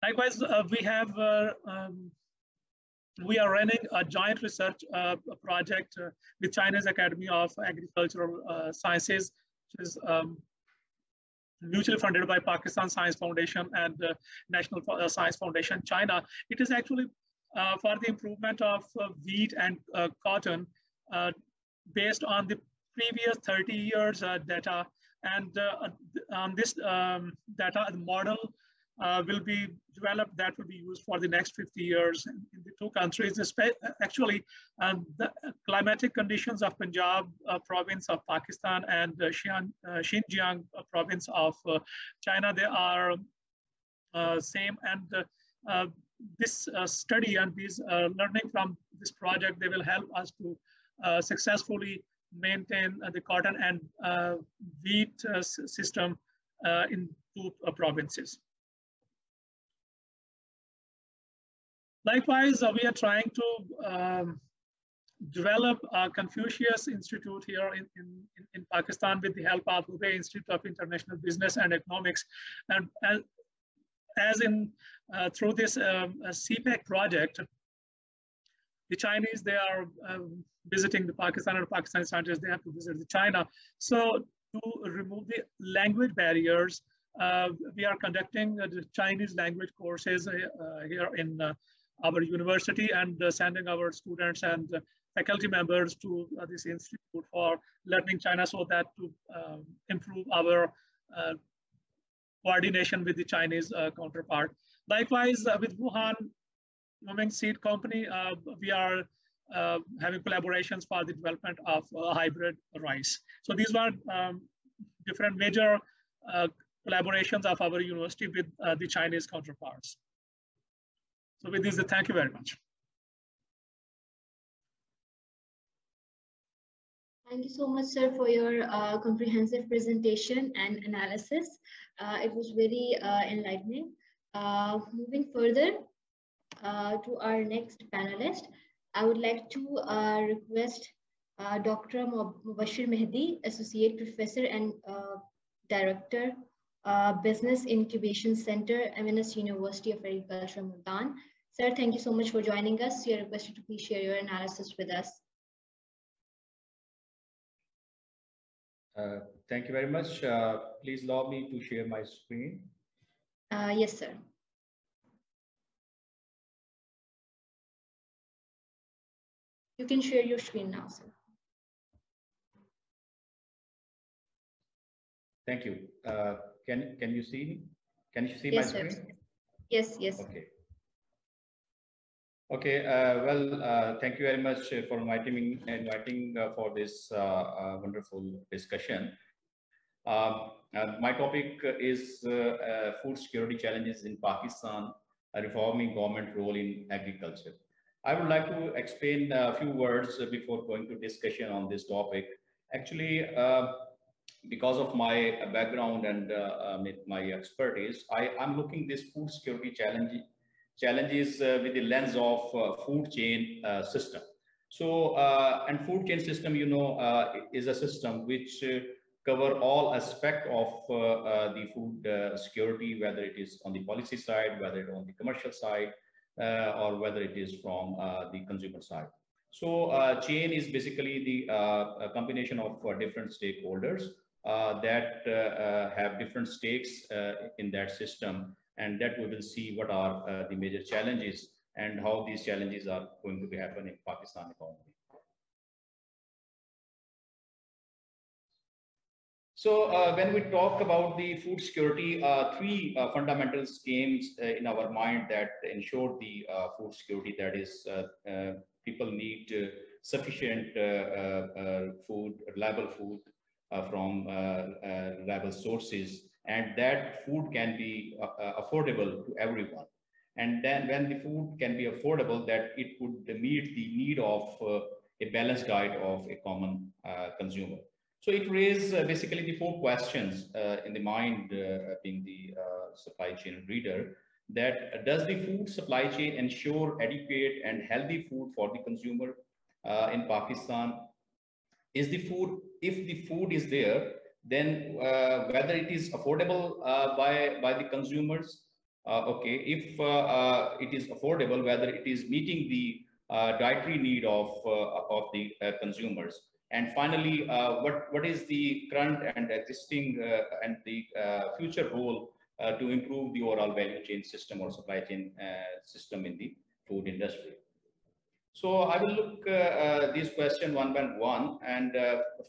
Likewise, we are running a joint research project with China's Academy of Agricultural Sciences, which is mutually funded by Pakistan Science Foundation and National Science Foundation China. It is actually for the improvement of wheat and cotton based on the previous 30 years data. And on this data, the model will be developed that will be used for the next 50 years in the two countries. Actually, the climatic conditions of Punjab province of Pakistan and Xinjiang province of China, they are same. And this study and these learning from this project, they will help us to successfully maintain the cotton and wheat system in two provinces. Likewise, we are trying to develop a Confucius Institute here in Pakistan with the help of the Institute of International Business and Economics. And as in through this CPEC project, the Chinese, they are visiting the Pakistan, and Pakistani scientists, they have to visit the China. So to remove the language barriers, we are conducting the Chinese language courses here in our university and sending our students and faculty members to this institute for learning China, so that to improve our coordination with the Chinese counterpart. Likewise, with Wuhan Moving Seed Company, we are having collaborations for the development of hybrid rice. So these were different major collaborations of our university with the Chinese counterparts. So with this, thank you very much. Thank you so much, sir, for your comprehensive presentation and analysis. It was very enlightening. Moving further to our next panelist, I would like to request Dr. Mubashir Mehdi, Associate Professor and Director, Business Incubation Center, MNS University of Agriculture, Multan. Sir, thank you so much for joining us. You are requested to please share your analysis with us. Thank you very much. Please allow me to share my screen. Yes, sir. You can share your screen now, sir. Thank you. Can you see? Can you see yes, my sir. screen? Yes, yes. Okay. Okay. Thank you very much for inviting me for this wonderful discussion. My topic is food security challenges in Pakistan, a reforming government role in agriculture. I would like to explain a few words before going to discussion on this topic. Actually, because of my background and my expertise, I'm looking this food security challenges with the lens of food chain system. So, and food chain system, you know, is a system which cover all aspects of the food security, whether it is on the policy side, whether it is on the commercial side, or whether it is from the consumer side. So chain is basically the combination of different stakeholders that have different stakes in that system, and that we will see what are the major challenges and how these challenges are going to be happening in Pakistan economy. So when we talk about the food security, three fundamental schemes in our mind that ensure the food security, that is people need sufficient food, reliable food from reliable sources, and that food can be affordable to everyone. And then when the food can be affordable, that it would meet the need of a balanced diet of a common consumer. So it raises basically the four questions in the mind, being the supply chain reader, that does the food supply chain ensure adequate and healthy food for the consumer in Pakistan? Is the food, if the food is there, then whether it is affordable by the consumers. Okay, if it is affordable, whether it is meeting the dietary need of the consumers. And finally, what is the current and existing and the future role to improve the overall value chain system or supply chain system in the food industry. So I will look these questions one by one, and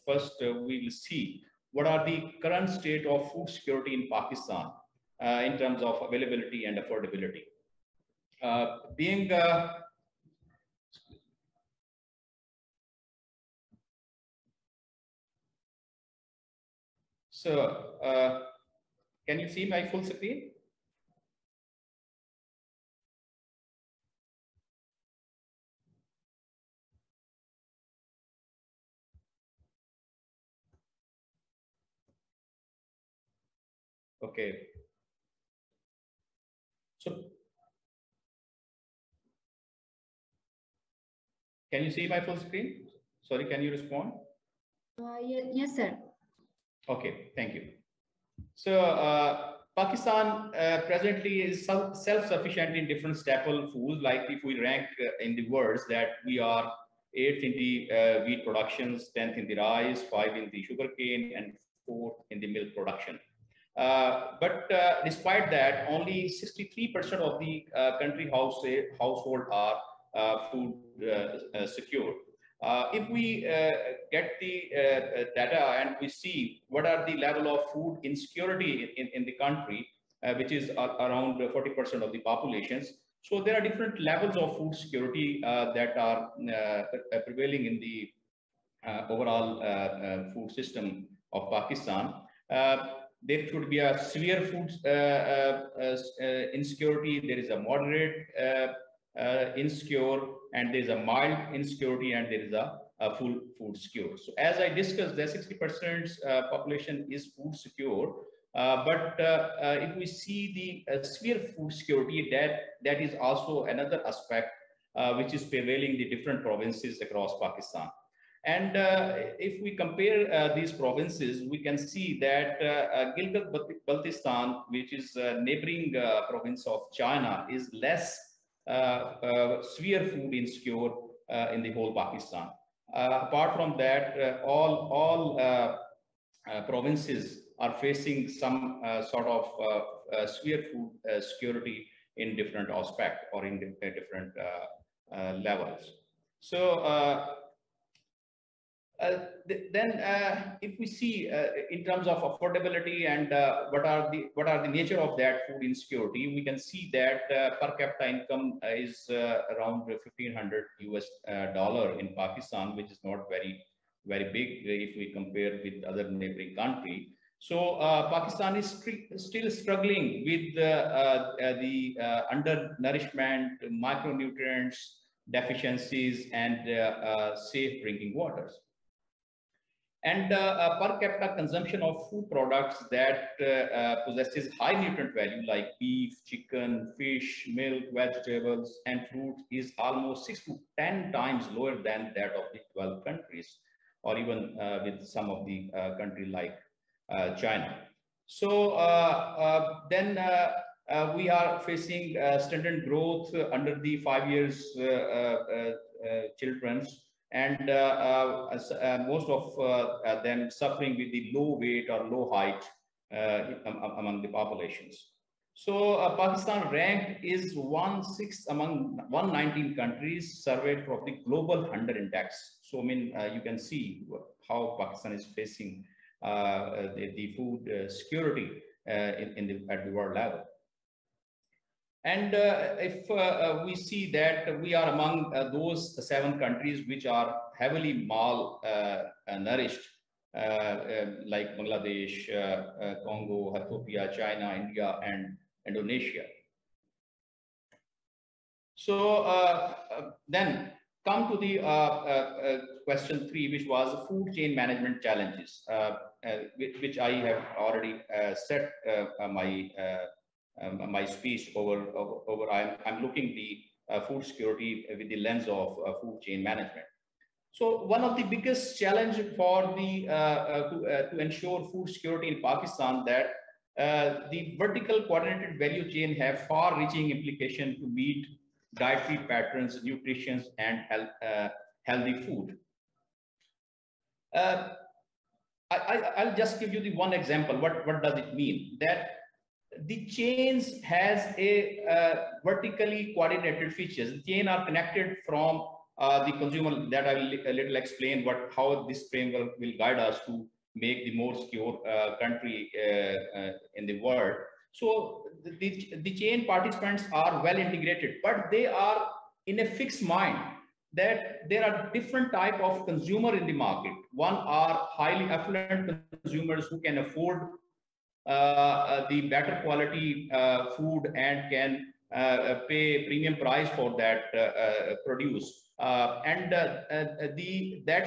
first we will see what are the current state of food security in Pakistan in terms of availability and affordability. So can you see my full screen? Okay. So can you see my full screen? Sorry, can you respond? Yes, sir. Okay, thank you. So Pakistan presently is self-sufficient in different staple foods. Like if we rank in the words that we are 8th in the wheat productions, 10th in the rice, 5 in the sugarcane, and 4th in the milk production. But despite that, only 63% of the country household are food secure. If we get the data and we see what are the level of food insecurity in the country, which is around 40% of the populations. So there are different levels of food security that are prevailing in the overall food system of Pakistan. There should be a severe food insecurity. There is a moderate insecure, and there is a mild insecurity, and there is a full food secure. So as I discussed, the 60% population is food secure. But if we see the severe food security, that is also another aspect which is prevailing in the different provinces across Pakistan. And if we compare these provinces, we can see that Gilgit-Baltistan, which is a neighboring province of China, is less severe food insecure in the whole Pakistan. Apart from that, all provinces are facing some sort of severe food security in different aspects or in different levels. So then if we see in terms of affordability and what are the nature of that food insecurity, we can see that per capita income is around $1,500 in Pakistan, which is not very big if we compare with other neighboring country. So Pakistan is still struggling with the undernourishment, micronutrients deficiencies, and safe drinking waters. And per capita consumption of food products that possesses high nutrient value like beef, chicken, fish, milk, vegetables, and fruit is almost 6 to 10 times lower than that of the 12 countries, or even with some of the country like China. So then we are facing stunted growth under the 5 years children's, and most of them suffering with the low weight or low height among the populations. So Pakistan ranked is 1/6 among 119 countries surveyed from the Global Hunger Index. So I mean, you can see how Pakistan is facing the food security at the world level. And if we see that we are among those 7 countries which are heavily malnourished, like Bangladesh, Congo, Ethiopia, China, India, and Indonesia. So then come to the question 3, which was food chain management challenges, which I have already set my speech over. I'm looking the food security with the lens of food chain management. So one of the biggest challenge for the to ensure food security in Pakistan that the vertical coordinated value chain have far-reaching implication to meet dietary patterns, nutrition, and healthy food. I'll just give you the one example. What does it mean? That the chains has a vertically coordinated features. The chain are connected from the consumer. That I will a little explain how this framework will guide us to make the more secure country in the world. So the chain participants are well integrated, but they are in a fixed mind that there are different type of consumer in the market. One are highly affluent consumers who can afford the better quality food and can pay premium price for that produce. That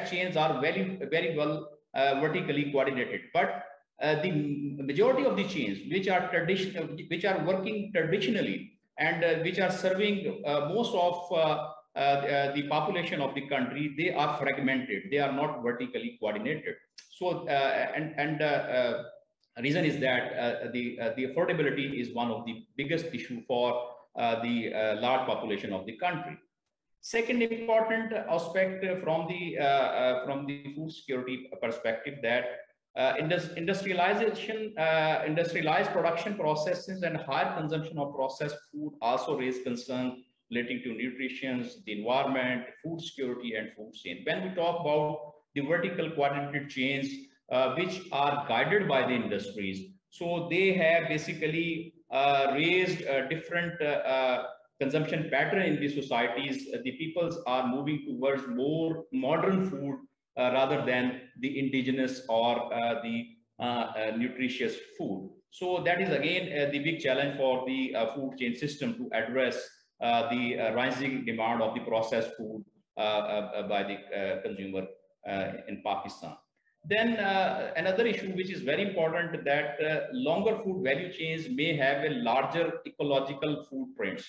chains are very well vertically coordinated. But the majority of the chains which are working traditionally and which are serving most of the population of the country, they are fragmented. They are not vertically coordinated. So reason is that the affordability is one of the biggest issue for the large population of the country. Second important aspect from the food security perspective, that industrialized production processes and higher consumption of processed food also raise concern relating to nutrition, the environment, food security, and food chain. When we talk about the vertical coordinated chains, which are guided by the industries, so they have basically raised different consumption pattern in the societies. The peoples are moving towards more modern food rather than the indigenous or the nutritious food. So that is again the big challenge for the food chain system to address the rising demand of the processed food by the consumer in Pakistan. Then another issue which is very important, that longer food value chains may have a larger ecological footprints.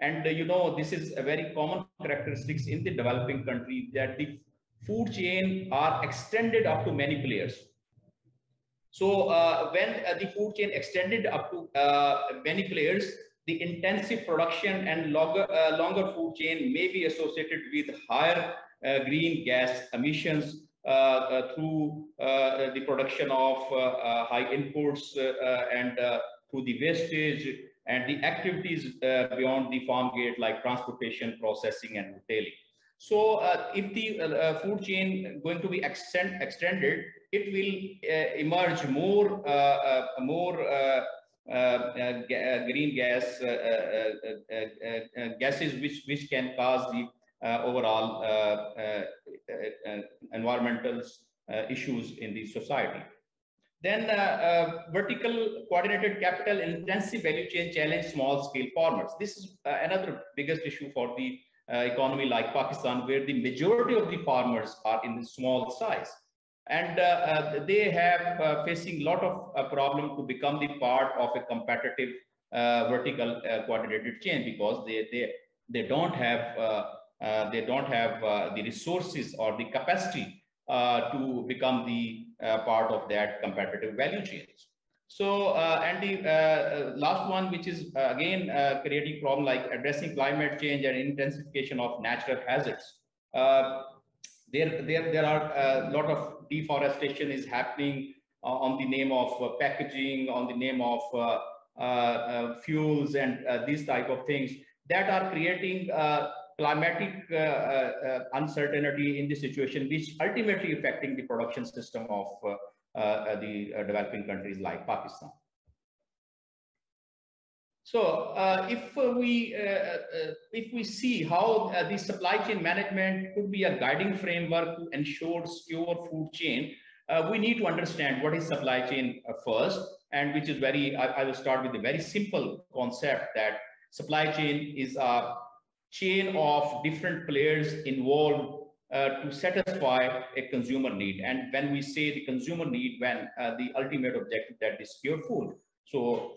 And you know, this is a very common characteristics in the developing country, that the food chain are extended up to many players. So when the food chain extended up to many players, the intensive production and longer food chain may be associated with higher green gas emissions through the production of high inputs and through the wastage and the activities beyond the farm gate, like transportation, processing, and retailing. So if the food chain going to be extended, it will emerge more green gases which can cause the overall environmental issues in the society. Then vertical coordinated capital intensive value chain challenge small scale farmers. This is another biggest issue for the economy like Pakistan, where the majority of the farmers are in the small size. And they have facing a lot of problem to become the part of a competitive vertical coordinated chain, because they don't have the resources or the capacity to become the part of that competitive value chains. So and the last one, which is again creating problem like addressing climate change and intensification of natural hazards. There are a lot of deforestation is happening on the name of packaging, on the name of fuels and these type of things that are creating climatic uncertainty in the situation, which ultimately affecting the production system of the developing countries like Pakistan. So if we see how the supply chain management could be a guiding framework to ensure secure food chain, we need to understand what is supply chain first, and which is very, I will start with a very simple concept, that supply chain is a chain of different players involved to satisfy a consumer need. And when we say the consumer need, when the ultimate objective, that is secure food. So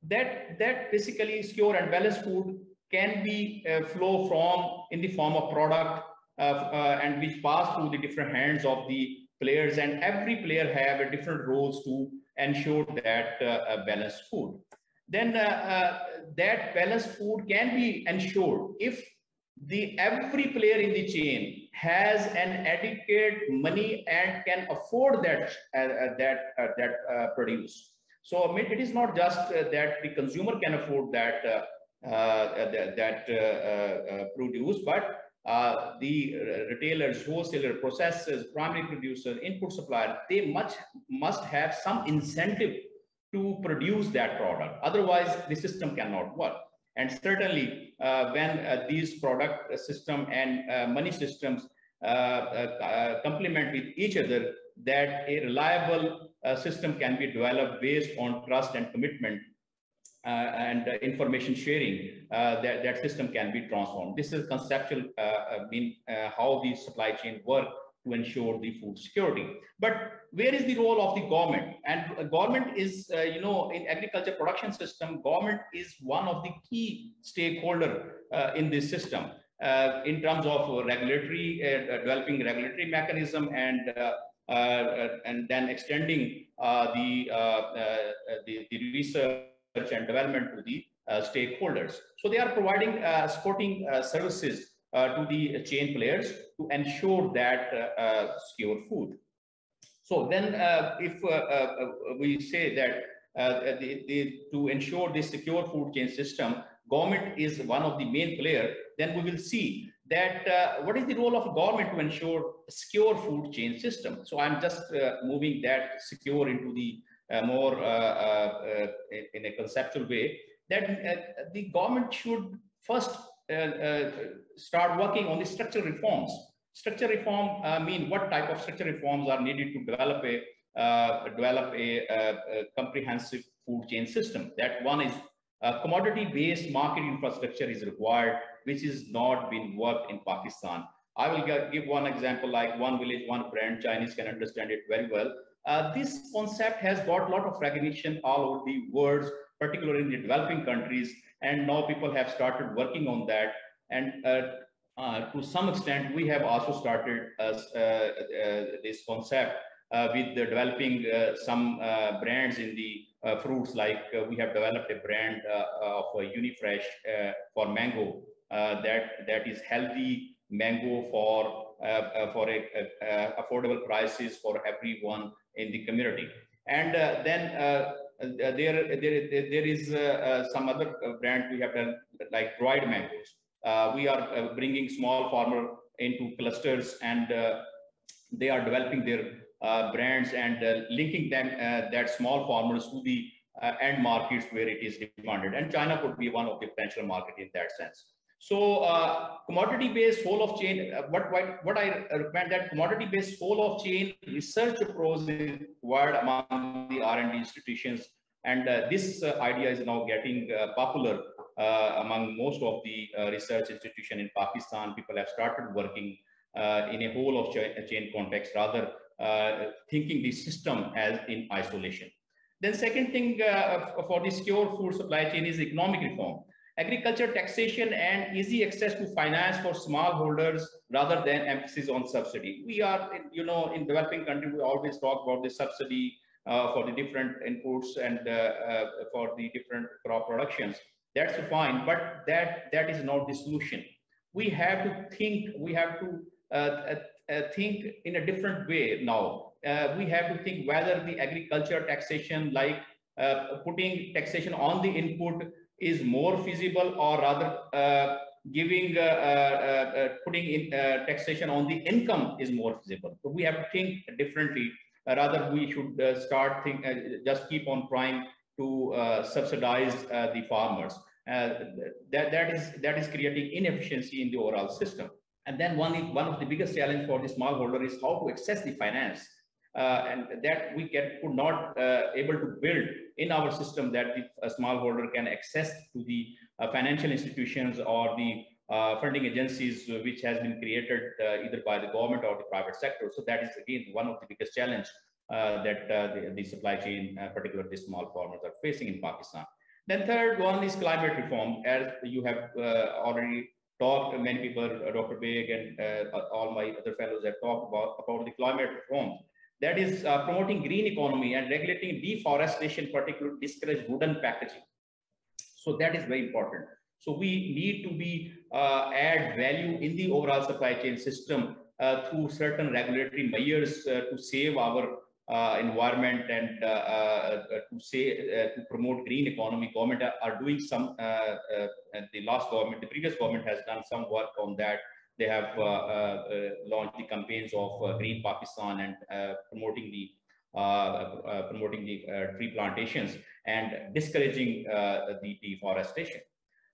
that basically secure and balanced food can be flow from in the form of product and which pass through the different hands of the players, and every player have a different roles to ensure that balanced food. Then that balanced food can be ensured if every player in the chain has an adequate money and can afford that produce. So it is not just that the consumer can afford that produce, but the retailers, wholesalers, processors, primary producers, input suppliers, they must have some incentive to produce that product. Otherwise, the system cannot work. And certainly, when these product system and money systems complement with each other, that a reliable system can be developed based on trust and commitment and information sharing, that system can be transformed. This is conceptual how the supply chain work to ensure the food security. But where is the role of the government? And government is, in agriculture production system, government is one of the key stakeholder in this system in terms of regulatory, developing regulatory mechanism and then extending the research and development to the stakeholders. So they are providing supporting services to the chain players to ensure that secure food. So then if we say that to ensure this secure food chain system, government is one of the main player, then we will see that what is the role of government to ensure secure food chain system. So I'm just moving that secure into the more in a conceptual way, that the government should first start working on the structural reforms. Structural reform mean what type of structural reforms are needed to develop a comprehensive food chain system. That one is commodity-based market infrastructure is required, which is not being worked in Pakistan. I will give one example, like one village, one brand. Chinese can understand it very well. This concept has got a lot of recognition all over the world, particularly in the developing countries, and now people have started working on that. And to some extent, we have also started this concept with developing some brands in the fruits, like we have developed a brand of Unifresh for mango that is healthy mango for affordable prices for everyone in the community. And then there is some other brand we have done, like dried mangoes. We are bringing small farmer into clusters, and they are developing their brands and linking them, that small farmers, to the end markets where it is demanded. And China could be one of the potential market in that sense. So commodity-based whole of chain, what I recommend, that commodity-based whole of chain research approach is required among the R&D institutions. And this idea is now getting popular among most of the research institutions in Pakistan. People have started working in a whole of chain context, rather thinking the system as in isolation. Then second thing for the secure food supply chain is economic reform. Agriculture taxation and easy access to finance for smallholders rather than emphasis on subsidy. We are, in developing countries, we always talk about the subsidy for the different inputs and for the different crop productions. That's fine, but that is not the solution. We have to think. We have to think in a different way now. We have to think whether the agriculture taxation, like putting taxation on the input, is more feasible, or rather putting in taxation on the income is more feasible. So we have to think differently. Rather, we should just keep on trying to subsidize the farmers. That is creating inefficiency in the overall system. And then one of the biggest challenge for the smallholder is how to access the finance. And that we could not able to build in our system, that the smallholder can access to the financial institutions or the funding agencies which has been created either by the government or the private sector. So that is again one of the biggest challenge that the supply chain, particularly the small farmers, are facing in Pakistan. Then third one is climate reform. As you have already talked, many people, Dr. Beg and all my other fellows have talked about the climate reform. That is promoting green economy and regulating deforestation, particularly discourage wooden packaging. So that is very important. So we need to be add value in the overall supply chain system through certain regulatory measures to save our environment and to promote green economy. Government are doing some. The previous government has done some work on that. They have launched the campaigns of Green Pakistan and promoting the tree plantations and discouraging the deforestation.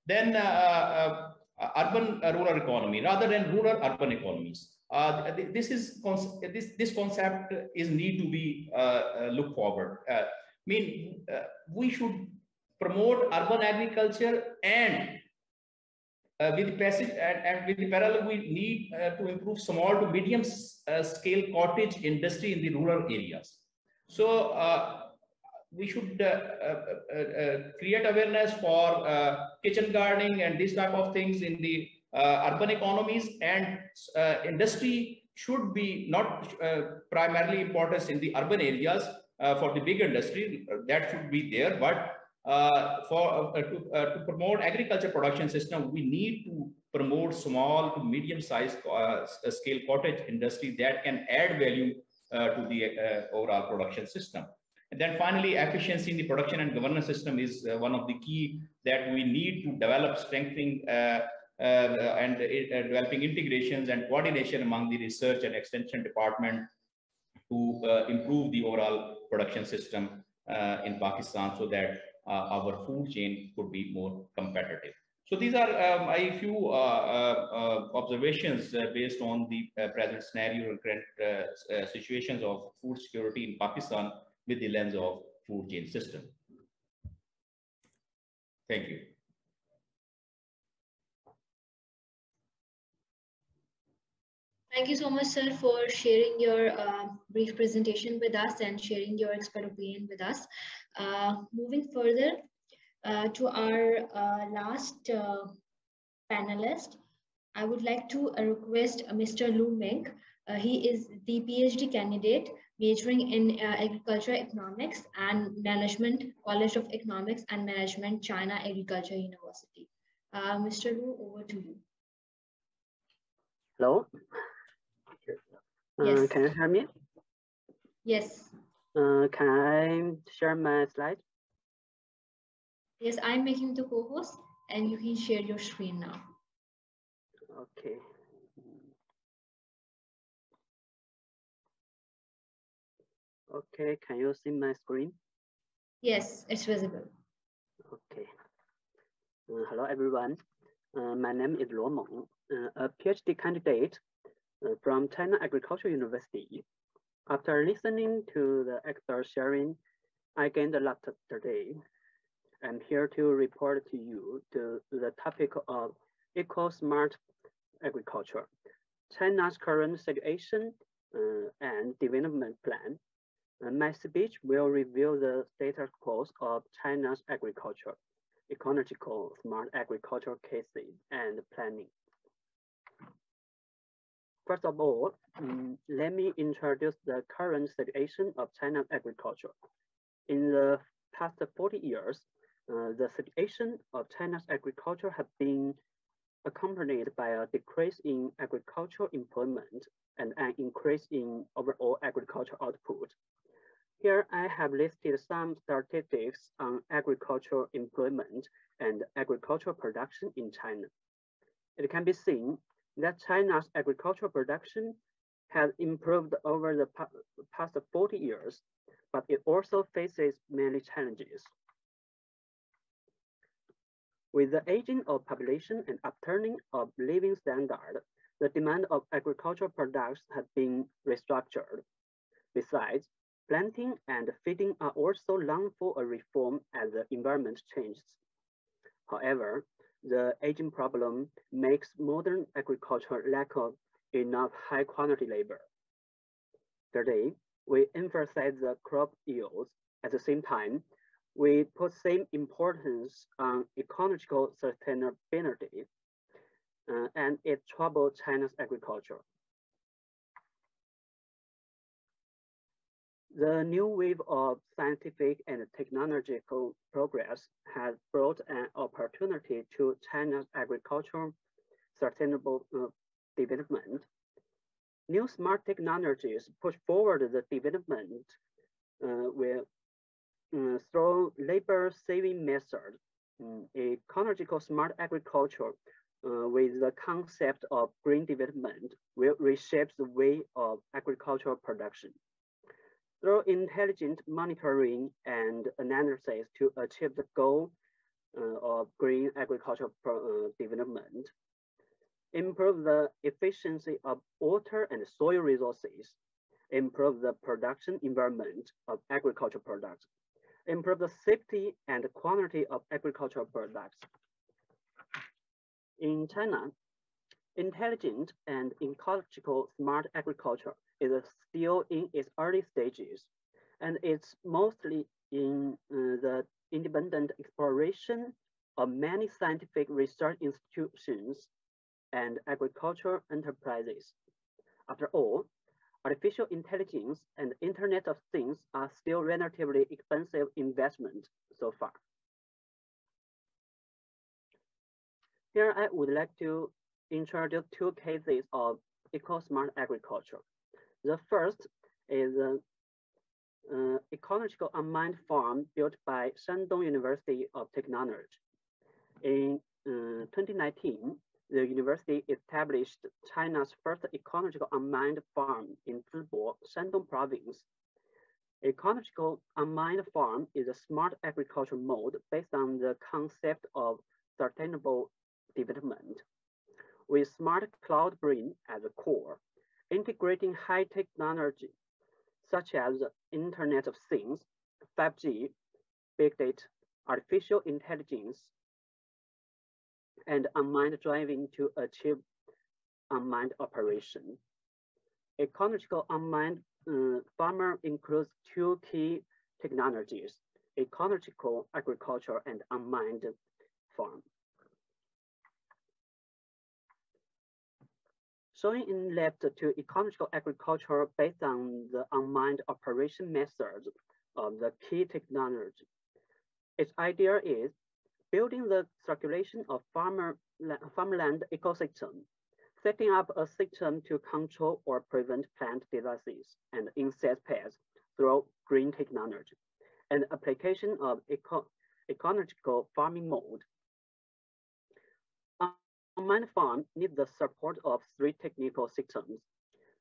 Then urban-rural economy rather than rural-urban economies. This concept is need to be looked forward. We should promote urban agriculture and with the parallel, we need to improve small to medium scale cottage industry in the rural areas. So we should create awareness for kitchen gardening and these type of things in the urban economies, and industry should be not primarily importance in the urban areas for the big industry that should be there, but to promote agriculture production system, we need to promote small to medium sized scale cottage industry that can add value to the overall production system. And then finally, efficiency in the production and governance system is one of the key that we need to develop, strengthening and developing integrations and coordination among the research and extension department to improve the overall production system in Pakistan so that our food chain could be more competitive. So these are my few observations based on the present scenario and current situations of food security in Pakistan with the lens of food chain system. Thank you. Thank you so much, sir, for sharing your brief presentation with us and sharing your expert opinion with us. Moving further to our last panelist, I would like to request Mr. Lu Meng. He is the PhD candidate majoring in agriculture economics and management, College of Economics and Management, China Agriculture University. Mr. Lu, over to you. Hello. Yes. Can you hear me? Yes. Can I share my slide? Yes, I'm making the co-host and you can share your screen now. Okay. Okay, can you see my screen? Yes, it's visible. Okay. Hello, everyone. My name is Luo Meng, a PhD candidate from China Agriculture University. After listening to the expert sharing, I gained a lot today. I'm here to report to you the topic of eco-smart agriculture, China's current situation and development plan. My speech will reveal the status quo of China's agriculture, ecological smart agriculture cases, and planning. First of all, let me introduce the current situation of China's agriculture. In the past 40 years, the situation of China's agriculture has been accompanied by a decrease in agricultural employment and an increase in overall agricultural output. Here, I have listed some statistics on agricultural employment and agricultural production in China. It can be seen that China's agricultural production has improved over the past 40 years, but it also faces many challenges. With the aging of population and upturning of living standard, the demand of agricultural products has been restructured. Besides, planting and feeding are also long for a reform as the environment changes. However, the aging problem makes modern agriculture lack of enough high-quality labor. Today, we emphasize the crop yields. At the same time, we put same importance on ecological sustainability. and it troubled China's agriculture. The new wave of scientific and technological progress has brought an opportunity to China's agricultural sustainable development. New smart technologies push forward the development through labor-saving methods. Ecological smart agriculture with the concept of green development will reshape the way of agricultural production. Through intelligent monitoring and analysis to achieve the goal of green agricultural development, improve the efficiency of water and soil resources, improve the production environment of agricultural products, improve the safety and quality of agricultural products. In China, intelligent and ecological smart agriculture is still in its early stages, and it's mostly in the independent exploration of many scientific research institutions and agricultural enterprises. After all, artificial intelligence and Internet of Things are still relatively expensive investment so far. Here I would like to introduce two cases of eco-smart agriculture. The first is an ecological unmanned farm built by Shandong University of Technology. In 2019, the university established China's first ecological unmanned farm in Zibo, Shandong province. Ecological unmanned farm is a smart agriculture mode based on the concept of sustainable development, with smart cloud brain at the core, integrating high technology such as the Internet of Things, 5G, big data, artificial intelligence, and unmanned driving to achieve unmanned operation. Ecological unmanned farmer includes two key technologies, ecological agriculture and unmanned farm. Showing in left to ecological agriculture based on the unmanned operation methods of the key technology. Its idea is building the circulation of farmland ecosystem, setting up a system to control or prevent plant diseases and insect pests through green technology, and application of ecological farming mode. Unmanned farm needs the support of three technical systems.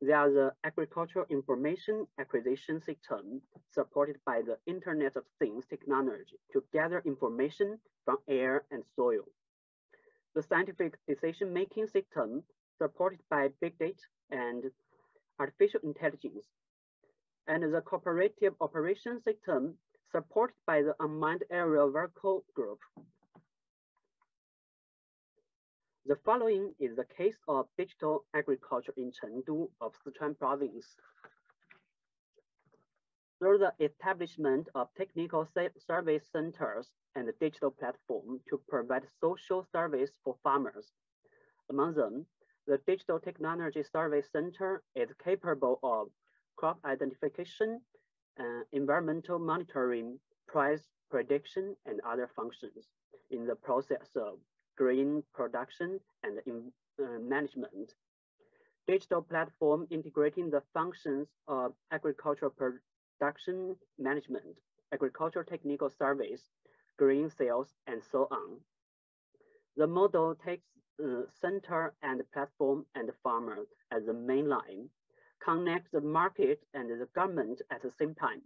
There are the agricultural information acquisition system supported by the Internet of Things technology to gather information from air and soil. The scientific decision-making system supported by big data and artificial intelligence. And the cooperative operation system supported by the unmanned aerial vehicle group. The following is the case of digital agriculture in Chengdu of Sichuan province. Through the establishment of technical service centers and a digital platform to provide social service for farmers. Among them, the Digital Technology Service Center is capable of crop identification, environmental monitoring, price prediction, and other functions in the process of green production and management. Digital platform integrating the functions of agricultural production management, agricultural technical service, green sales, and so on. The model takes center and platform and farmer as the main line, connects the market and the government at the same time,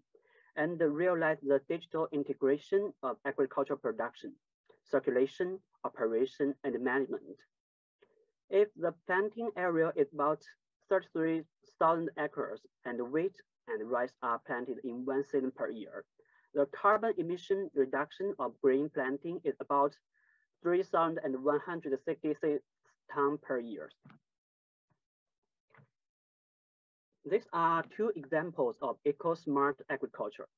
and realize the digital integration of agricultural production, circulation, operation, and management. If the planting area is about 33,000 acres and wheat and rice are planted in one season per year, the carbon emission reduction of grain planting is about 3,166 tons per year. These are two examples of eco-smart agriculture.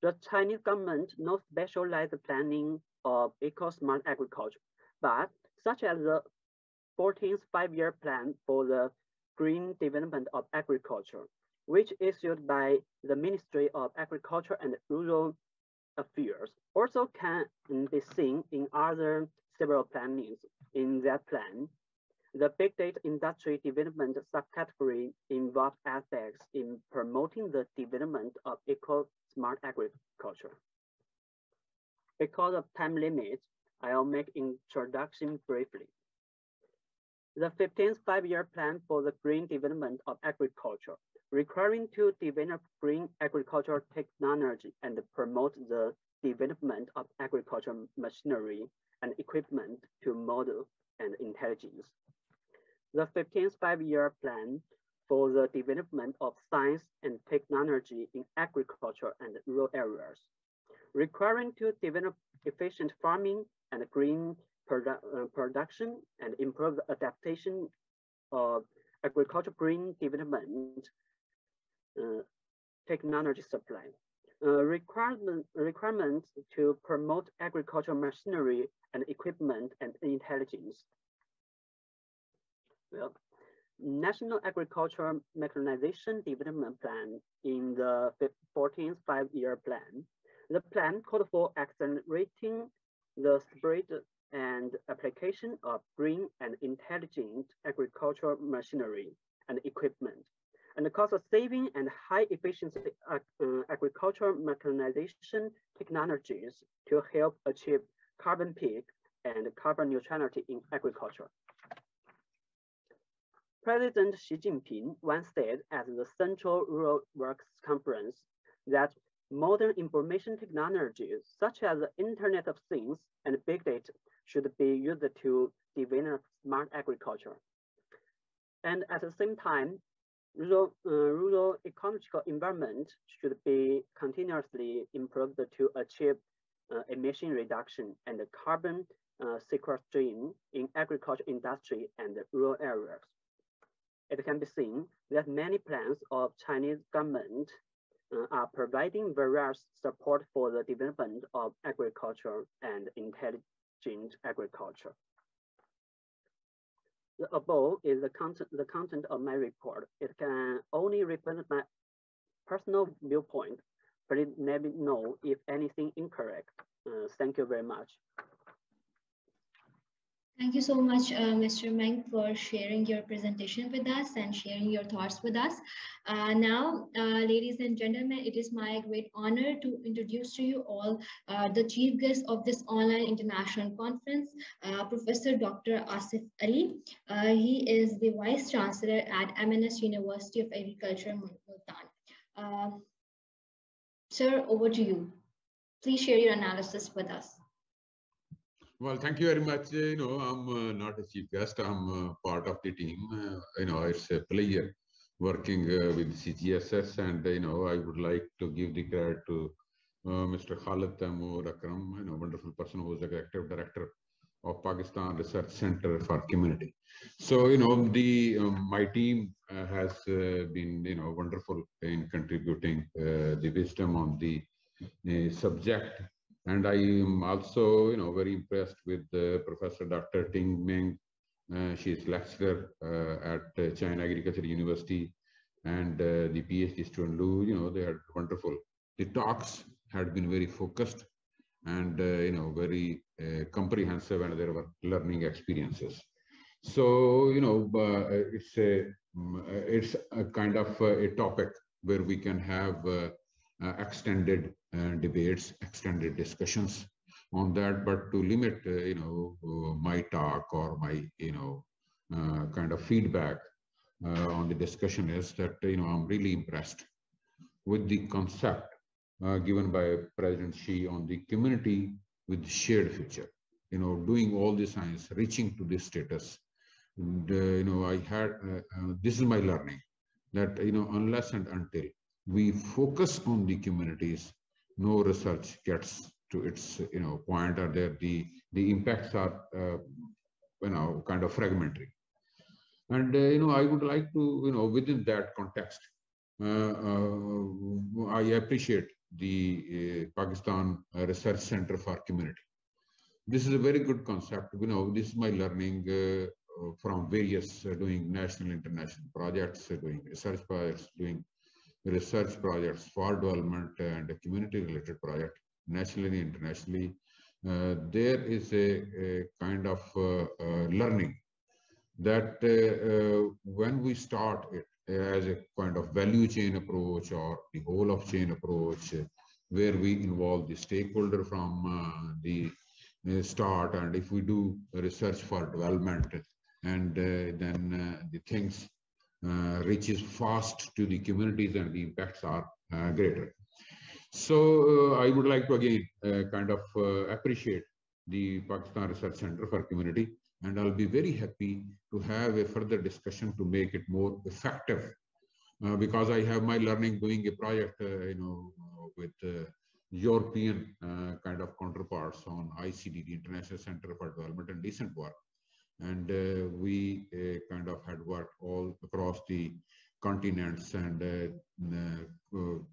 The Chinese government no specialized planning of eco-smart agriculture, but such as the 14th Five-Year Plan for the Green Development of Agriculture, which is issued by the Ministry of Agriculture and Rural Affairs, also can be seen in other several plannings in that plan. The big data industry development subcategory involves aspects in promoting the development of eco-smart agriculture. Because of time limits, I'll make introduction briefly. The 15th Five-Year Plan for the Green Development of Agriculture, requiring to develop green agricultural technology and promote the development of agricultural machinery and equipment to model and intelligence. The 15th Five-Year Plan for the development of science and technology in agriculture and rural areas, requiring to develop efficient farming and green production and improve the adaptation of agricultural green development technology supply. Requirements to promote agricultural machinery and equipment and intelligence. Well, National Agricultural Mechanization Development Plan in the 14th Five-Year Plan. The plan called for accelerating the spread and application of green and intelligent agricultural machinery and equipment, and the cost of saving and high efficiency agricultural mechanization technologies to help achieve carbon peak and carbon neutrality in agriculture. President Xi Jinping once said at the Central Rural Works Conference that modern information technologies such as the Internet of Things and big data should be used to develop smart agriculture. And at the same time, rural ecological environment should be continuously improved to achieve emission reduction and carbon sequestration in agriculture industry and rural areas. It can be seen that many plans of Chinese government are providing various support for the development of agriculture and intelligent agriculture. The above is the content of my report. It can only represent my personal viewpoint. Please let me know if anything incorrect. Thank you very much. Thank you so much, Mr. Meng, for sharing your presentation with us and sharing your thoughts with us. Now, ladies and gentlemen, it is my great honor to introduce to you all the chief guest of this online international conference, Professor Dr. Asif Ali. He is the Vice Chancellor at MNS University of Agriculture, Multan. Sir, over to you. Please share your analysis with us. Well, thank you very much. I'm not a chief guest. I'm part of the team. It's a pleasure working with CGSS, and I would like to give the credit to Mr. Khalid, Taimur, Akram, wonderful person who is executive director of Pakistan Research Center for Community. So, my team has been, wonderful in contributing the wisdom on the subject. And I am also, very impressed with Professor Dr. Ting Meng. She is lecturer at China Agriculture University, and the PhD student Lu. They are wonderful. The talks had been very focused and very comprehensive, and there were learning experiences. So it's a kind of a topic where we can have extended debates, extended discussions on that, but to limit my talk or my kind of feedback on the discussion is that I'm really impressed with the concept given by President Xi on the community with shared future, doing all the science, reaching to this status. And, I had this is my learning that unless and until we focus on the communities, no research gets to its point, or there the impacts are kind of fragmentary. And I would like to within that context, I appreciate the Pakistan Research Center for Community. This is a very good concept. This is my learning from various doing national, international projects, doing research projects, doing research projects for development and community-related project, nationally, internationally. There is a kind of learning that when we start it as a kind of value chain approach or the whole of chain approach, where we involve the stakeholder from the start, and if we do research for development, and then the things reaches fast to the communities and the impacts are greater. So I would like to again kind of appreciate the Pakistan Research Center for Community, and I'll be very happy to have a further discussion to make it more effective, because I have my learning doing a project, with European kind of counterparts on ICD, the International Center for Development and Decent Work. And we kind of had worked all across the continents, and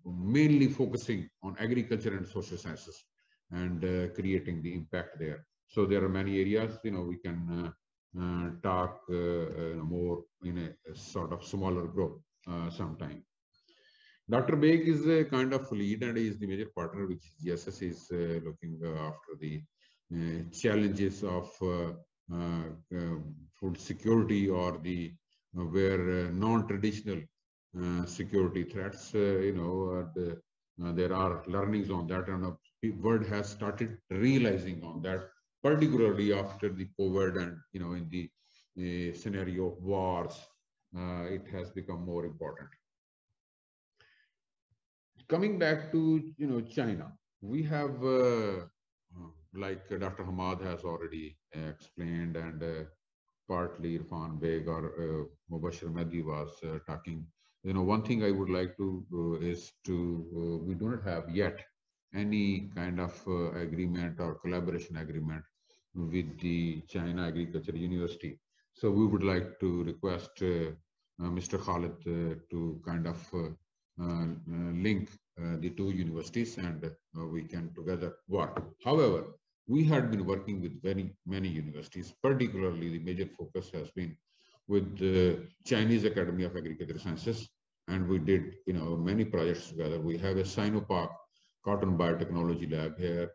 mainly focusing on agriculture and social sciences and creating the impact there. So there are many areas, we can talk more in a sort of smaller group sometime. Dr. Beg is a kind of lead, and he is the major partner which GSS is looking after the challenges of food security, or the where non-traditional security threats, there are learnings on that, and the world has started realizing on that, particularly after the COVID, and in the scenario of wars, it has become more important. Coming back to China, we have like Dr. Ahmed has already explained, and partly Irfan Beg or Mubashir Mehdi was talking. One thing I would like to is to we do not have yet any kind of agreement or collaboration agreement with the China Agriculture University. So we would like to request Mr. Khalid to kind of link the two universities, and we can together work. However, we had been working with very many universities, particularly the major focus has been with the Chinese Academy of Agricultural Sciences, and we did many projects together. We have a ChinaPakistan Cotton Biotechnology Lab here,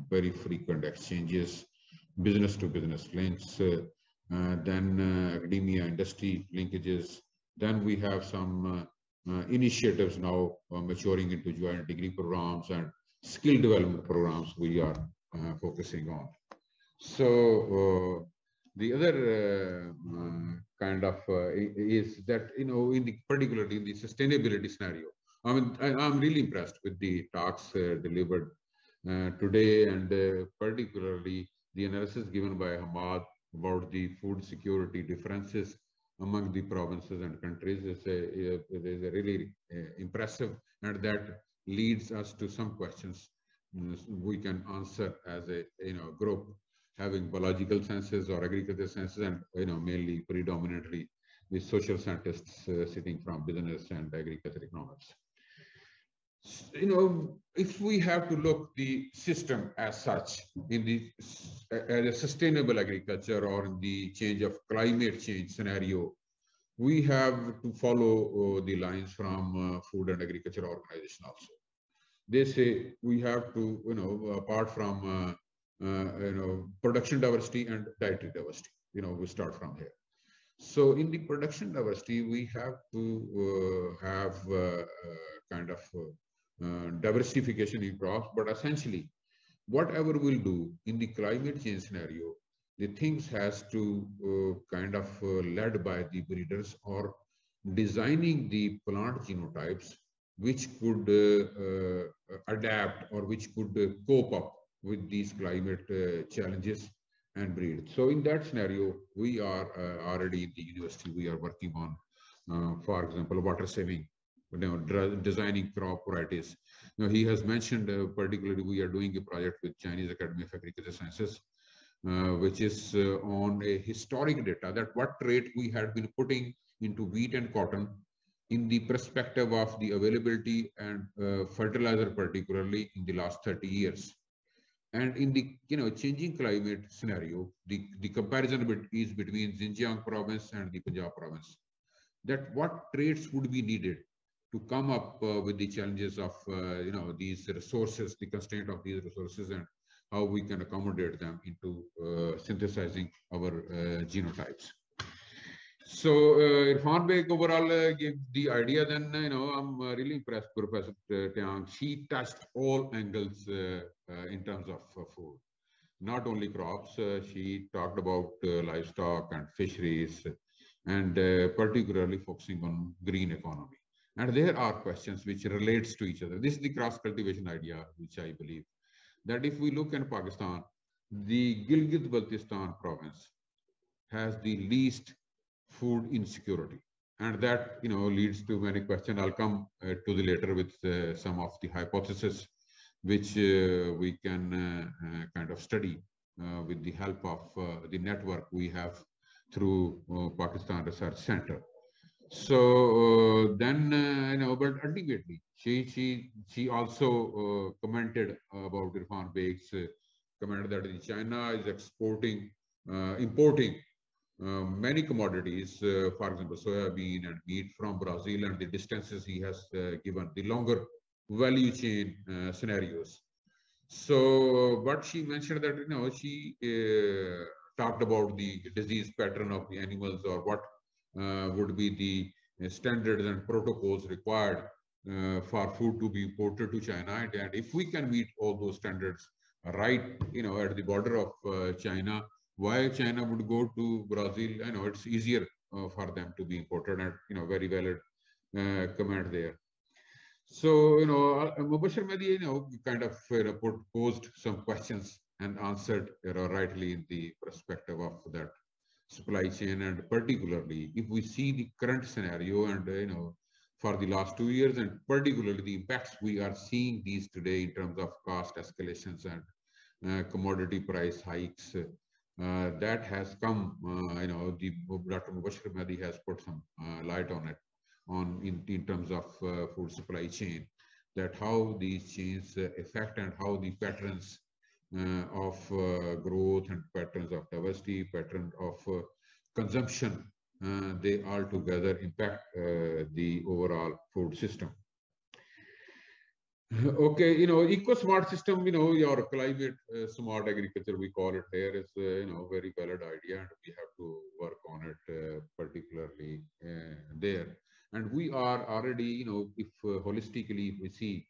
very frequent exchanges, business to business links, then academia industry linkages. Then we have some initiatives now maturing into joint degree programs and skill development programs we are focusing on. So the other kind of is that, particularly in the sustainability scenario, I mean, I'm really impressed with the talks delivered today, and particularly the analysis given by Ahmed about the food security differences among the provinces and countries is a really impressive, and that leads us to some questions we can answer as a group having biological sciences or agricultural sciences, and mainly predominantly the social scientists sitting from business and agriculture economics. If we have to look the system as such in the as a sustainable agriculture or in the change of climate change scenario, we have to follow the lines from Food and Agriculture Organization also. They say we have to, apart from production diversity and dietary diversity, we start from here. So in the production diversity, we have to have kind of diversification in crops, but essentially whatever we'll do in the climate change scenario, the things has to kind of led by the breeders or designing the plant genotypes which could adapt or which could cope up with these climate challenges and breed. So in that scenario, we are already in the university, we are working on, for example, water saving, designing crop varieties. He has mentioned particularly we are doing a project with Chinese Academy of Agricultural Sciences, which is on a historic data that what rate we had been putting into wheat and cotton in the perspective of the availability and fertilizer, particularly in the last 30 years. And in the changing climate scenario, the comparison is between Xinjiang province and the Punjab province. That what traits would be needed to come up with the challenges of these resources, the constraint of these resources, and how we can accommodate them into synthesizing our genotypes. So Irfan Beg overall gave the idea. Then I'm really impressed, Professor Tiang. She touched all angles in terms of food, not only crops. She talked about livestock and fisheries, and particularly focusing on green economy. And there are questions which relates to each other. This is the cross cultivation idea, which I believe that if we look in Pakistan, the Gilgit-Baltistan province has the least food insecurity, and that leads to many questions. I'll come to the later with some of the hypotheses which we can kind of study with the help of the network we have through Pakistan Research Center. So then but ultimately she also commented about Irfan Beg's comment that China is importing many commodities, for example, soybean and meat from Brazil, and the distances he has given, the longer value chain scenarios. So, but she mentioned that she talked about the disease pattern of the animals, or what would be the standards and protocols required for food to be imported to China, and if we can meet all those standards right, at the border of China. Why China would go to Brazil? I know it's easier for them to be imported, and very valid comment there. So Mubashir Mehdi kind of posed some questions and answered rightly in the perspective of that supply chain, and particularly if we see the current scenario, and for the last 2 years, and particularly the impacts we are seeing these today in terms of cost escalations and commodity price hikes. That has come, Dr. Mubashir Mehdi has put some light on it, in terms of food supply chain, that how these chains affect, and how the patterns of growth, and patterns of diversity, pattern of consumption, they all together impact the overall food system. Okay, eco-smart system, your climate smart agriculture, we call it here, is very valid idea, and we have to work on it particularly there. And we are already, if holistically if we see,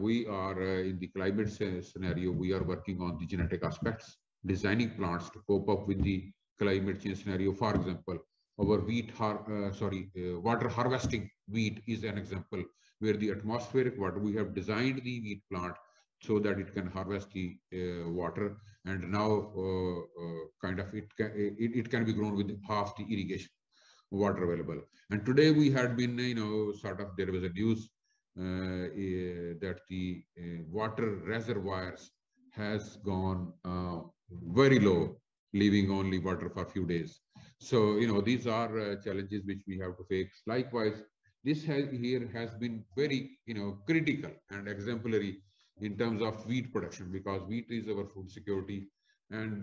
we are in the climate scenario, we are working on the genetic aspects, designing plants to cope up with the climate change scenario. For example, our water harvesting wheat is an example, where the atmospheric water, we have designed the wheat plant so that it can harvest the water, and now it can be grown with half the irrigation water available. And today we had been, there was a news that the water reservoirs has gone very low, leaving only water for a few days. So, these are challenges which we have to face. Likewise, this here has been very, critical and exemplary in terms of wheat production, because wheat is our food security. And,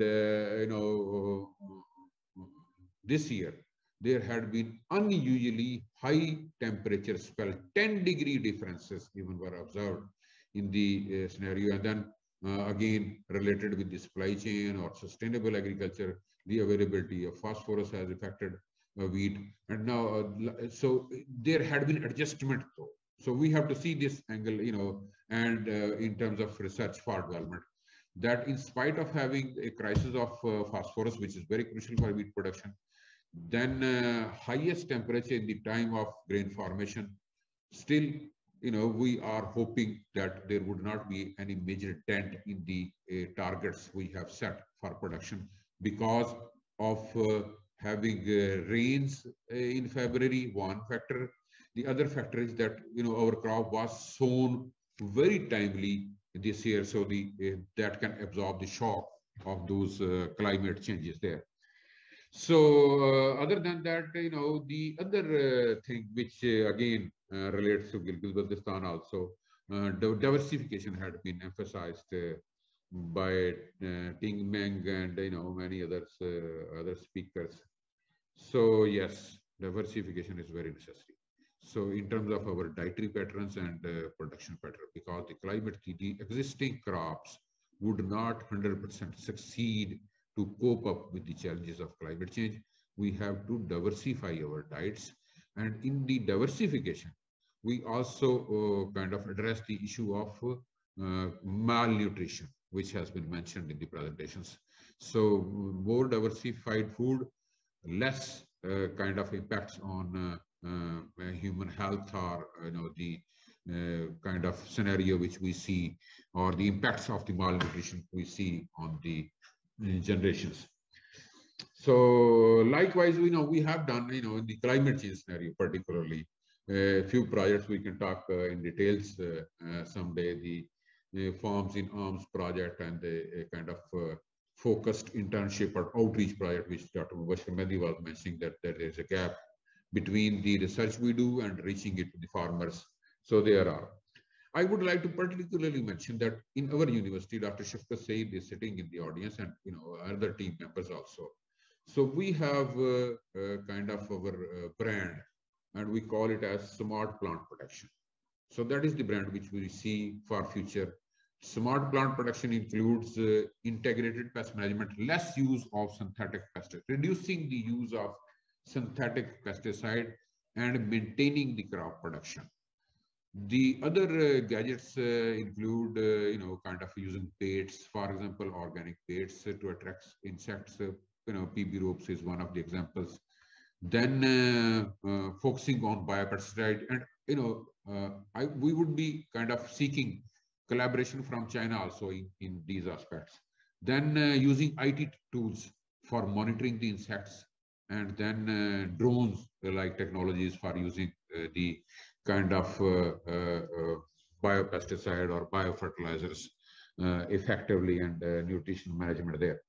this year, there had been unusually high temperature spell, 10-degree differences even were observed in the scenario. And then again, related with the supply chain or sustainable agriculture, the availability of phosphorus has affected wheat. And now, so there had been adjustment though. So we have to see this angle, and in terms of research for development, that in spite of having a crisis of phosphorus, which is very crucial for wheat production, then highest temperature in the time of grain formation, still, we are hoping that there would not be any major dent in the targets we have set for production, because of having rains in February, one factor. The other factor is that, our crop was sown very timely this year, so that can absorb the shock of those climate changes there. So other than that, the other thing which again relates to Gilgit-Baltistan also, the diversification had been emphasized by Ting Meng and many others, other speakers. So yes, diversification is very necessary. So in terms of our dietary patterns and production pattern, because the climate, the existing crops would not 100% succeed to cope up with the challenges of climate change. We have to diversify our diets, and in the diversification, we also kind of address the issue of malnutrition, which has been mentioned in the presentations. So more diversified food, less kind of impacts on human health, or the kind of scenario which we see, or the impacts of the malnutrition we see on the generations. So likewise, we have done in the climate change scenario, particularly a few projects we can talk in details someday. The Farms in Arms project and the kind of focused internship or outreach project, which Dr. Mubashir was mentioning, that there is a gap between the research we do and reaching it to the farmers. So there are. I would like to particularly mention that in our university, Dr. Shafqat Saeed is sitting in the audience, and other team members also. So we have kind of our brand, and we call it as Smart Plant Protection. So that is the brand which we see for future. Smart plant production includes integrated pest management, less use of synthetic pesticides, reducing the use of synthetic pesticide, and maintaining the crop production. The other gadgets include, kind of using baits, for example, organic baits to attract insects. PB ropes is one of the examples. Then focusing on biopesticide, and we would be kind of seeking collaboration from China also in these aspects. Then using IT tools for monitoring the insects, and then drones like technologies for using the kind of biopesticide or biofertilizers effectively, and nutrition management there.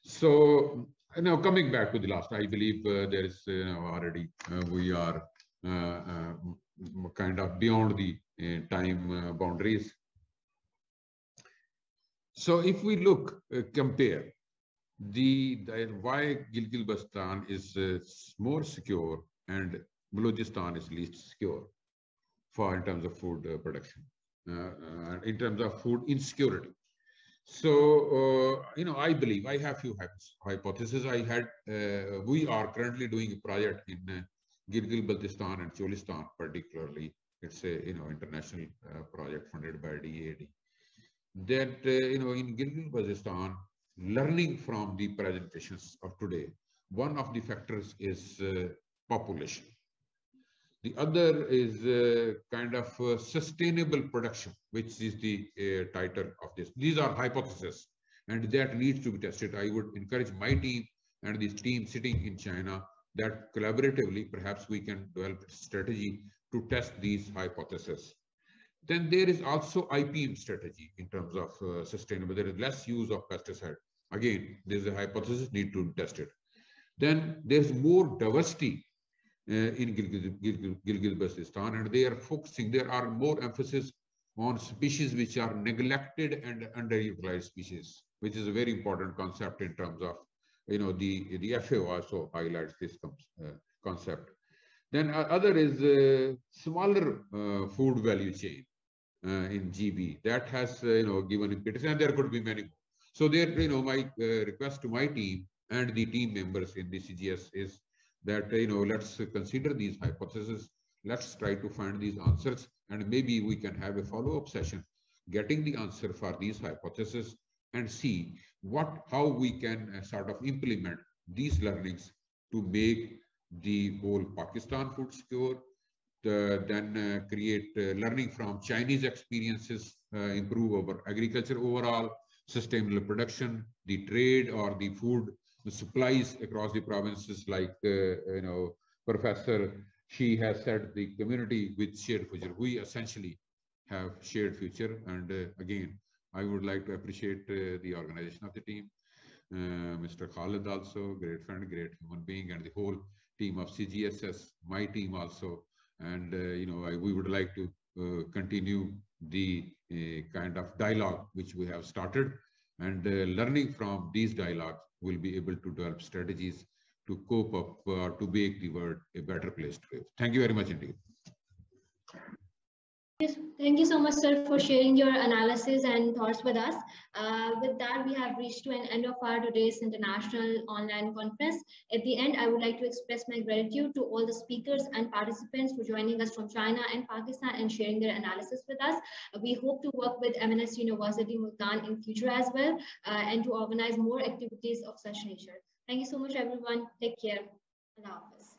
So now coming back to the last, I believe there is already we are kind of beyond the time boundaries. So if we look, compare why Gilgit-Baltistan is more secure and Balochistan is least secure in terms of food production, in terms of food insecurity. So, I believe I have few hypotheses. We are currently doing a project in Gilgit-Baltistan and Cholistan, particularly. It's a, international project funded by DAD. That, in Gilgit-Baltistan, learning from the presentations of today, one of the factors is population. The other is kind of sustainable production, which is the title of this. These are hypotheses, and that needs to be tested. I would encourage my team and this team sitting in China that collaboratively, perhaps we can develop a strategy to test these hypotheses. Then there is also IPM strategy in terms of sustainable. There is less use of pesticide. Again, there is a hypothesis, need to test it. Then there's more diversity in Gilgit-Baltistan, and they are focusing, there are more emphasis on species which are neglected and underutilized species, which is a very important concept in terms of, the FAO also highlights this concept. Then other is smaller food value chain in GB that has, given impetus, and there could be many more. So there, my request to my team and the team members in the CGS is that, let's consider these hypotheses, let's try to find these answers, and maybe we can have a follow-up session, getting the answer for these hypotheses, and see how we can sort of implement these learnings to make the whole Pakistan food secure, then create learning from Chinese experiences, improve our agriculture overall, sustainable production, the trade or the food supplies across the provinces, like Professor, she has said, the community with shared future. We essentially have shared future, and again, I would like to appreciate the organization of the team, Mr. Khalid also, great friend, great human being, and the whole team of CGSS, my team also, and we would like to continue the kind of dialogue which we have started, And learning from these dialogues, we'll be able to develop strategies to cope up, to make the world a better place to live. Thank you very much indeed. Yes, thank you so much, sir, for sharing your analysis and thoughts with us. With that, we have reached to an end of our today's international online conference. At the end, I would like to express my gratitude to all the speakers and participants for joining us from China and Pakistan and sharing their analysis with us. We hope to work with MNS University Multan in future as well, and to organize more activities of such nature. Thank you so much, everyone. Take care. Allah Hafiz.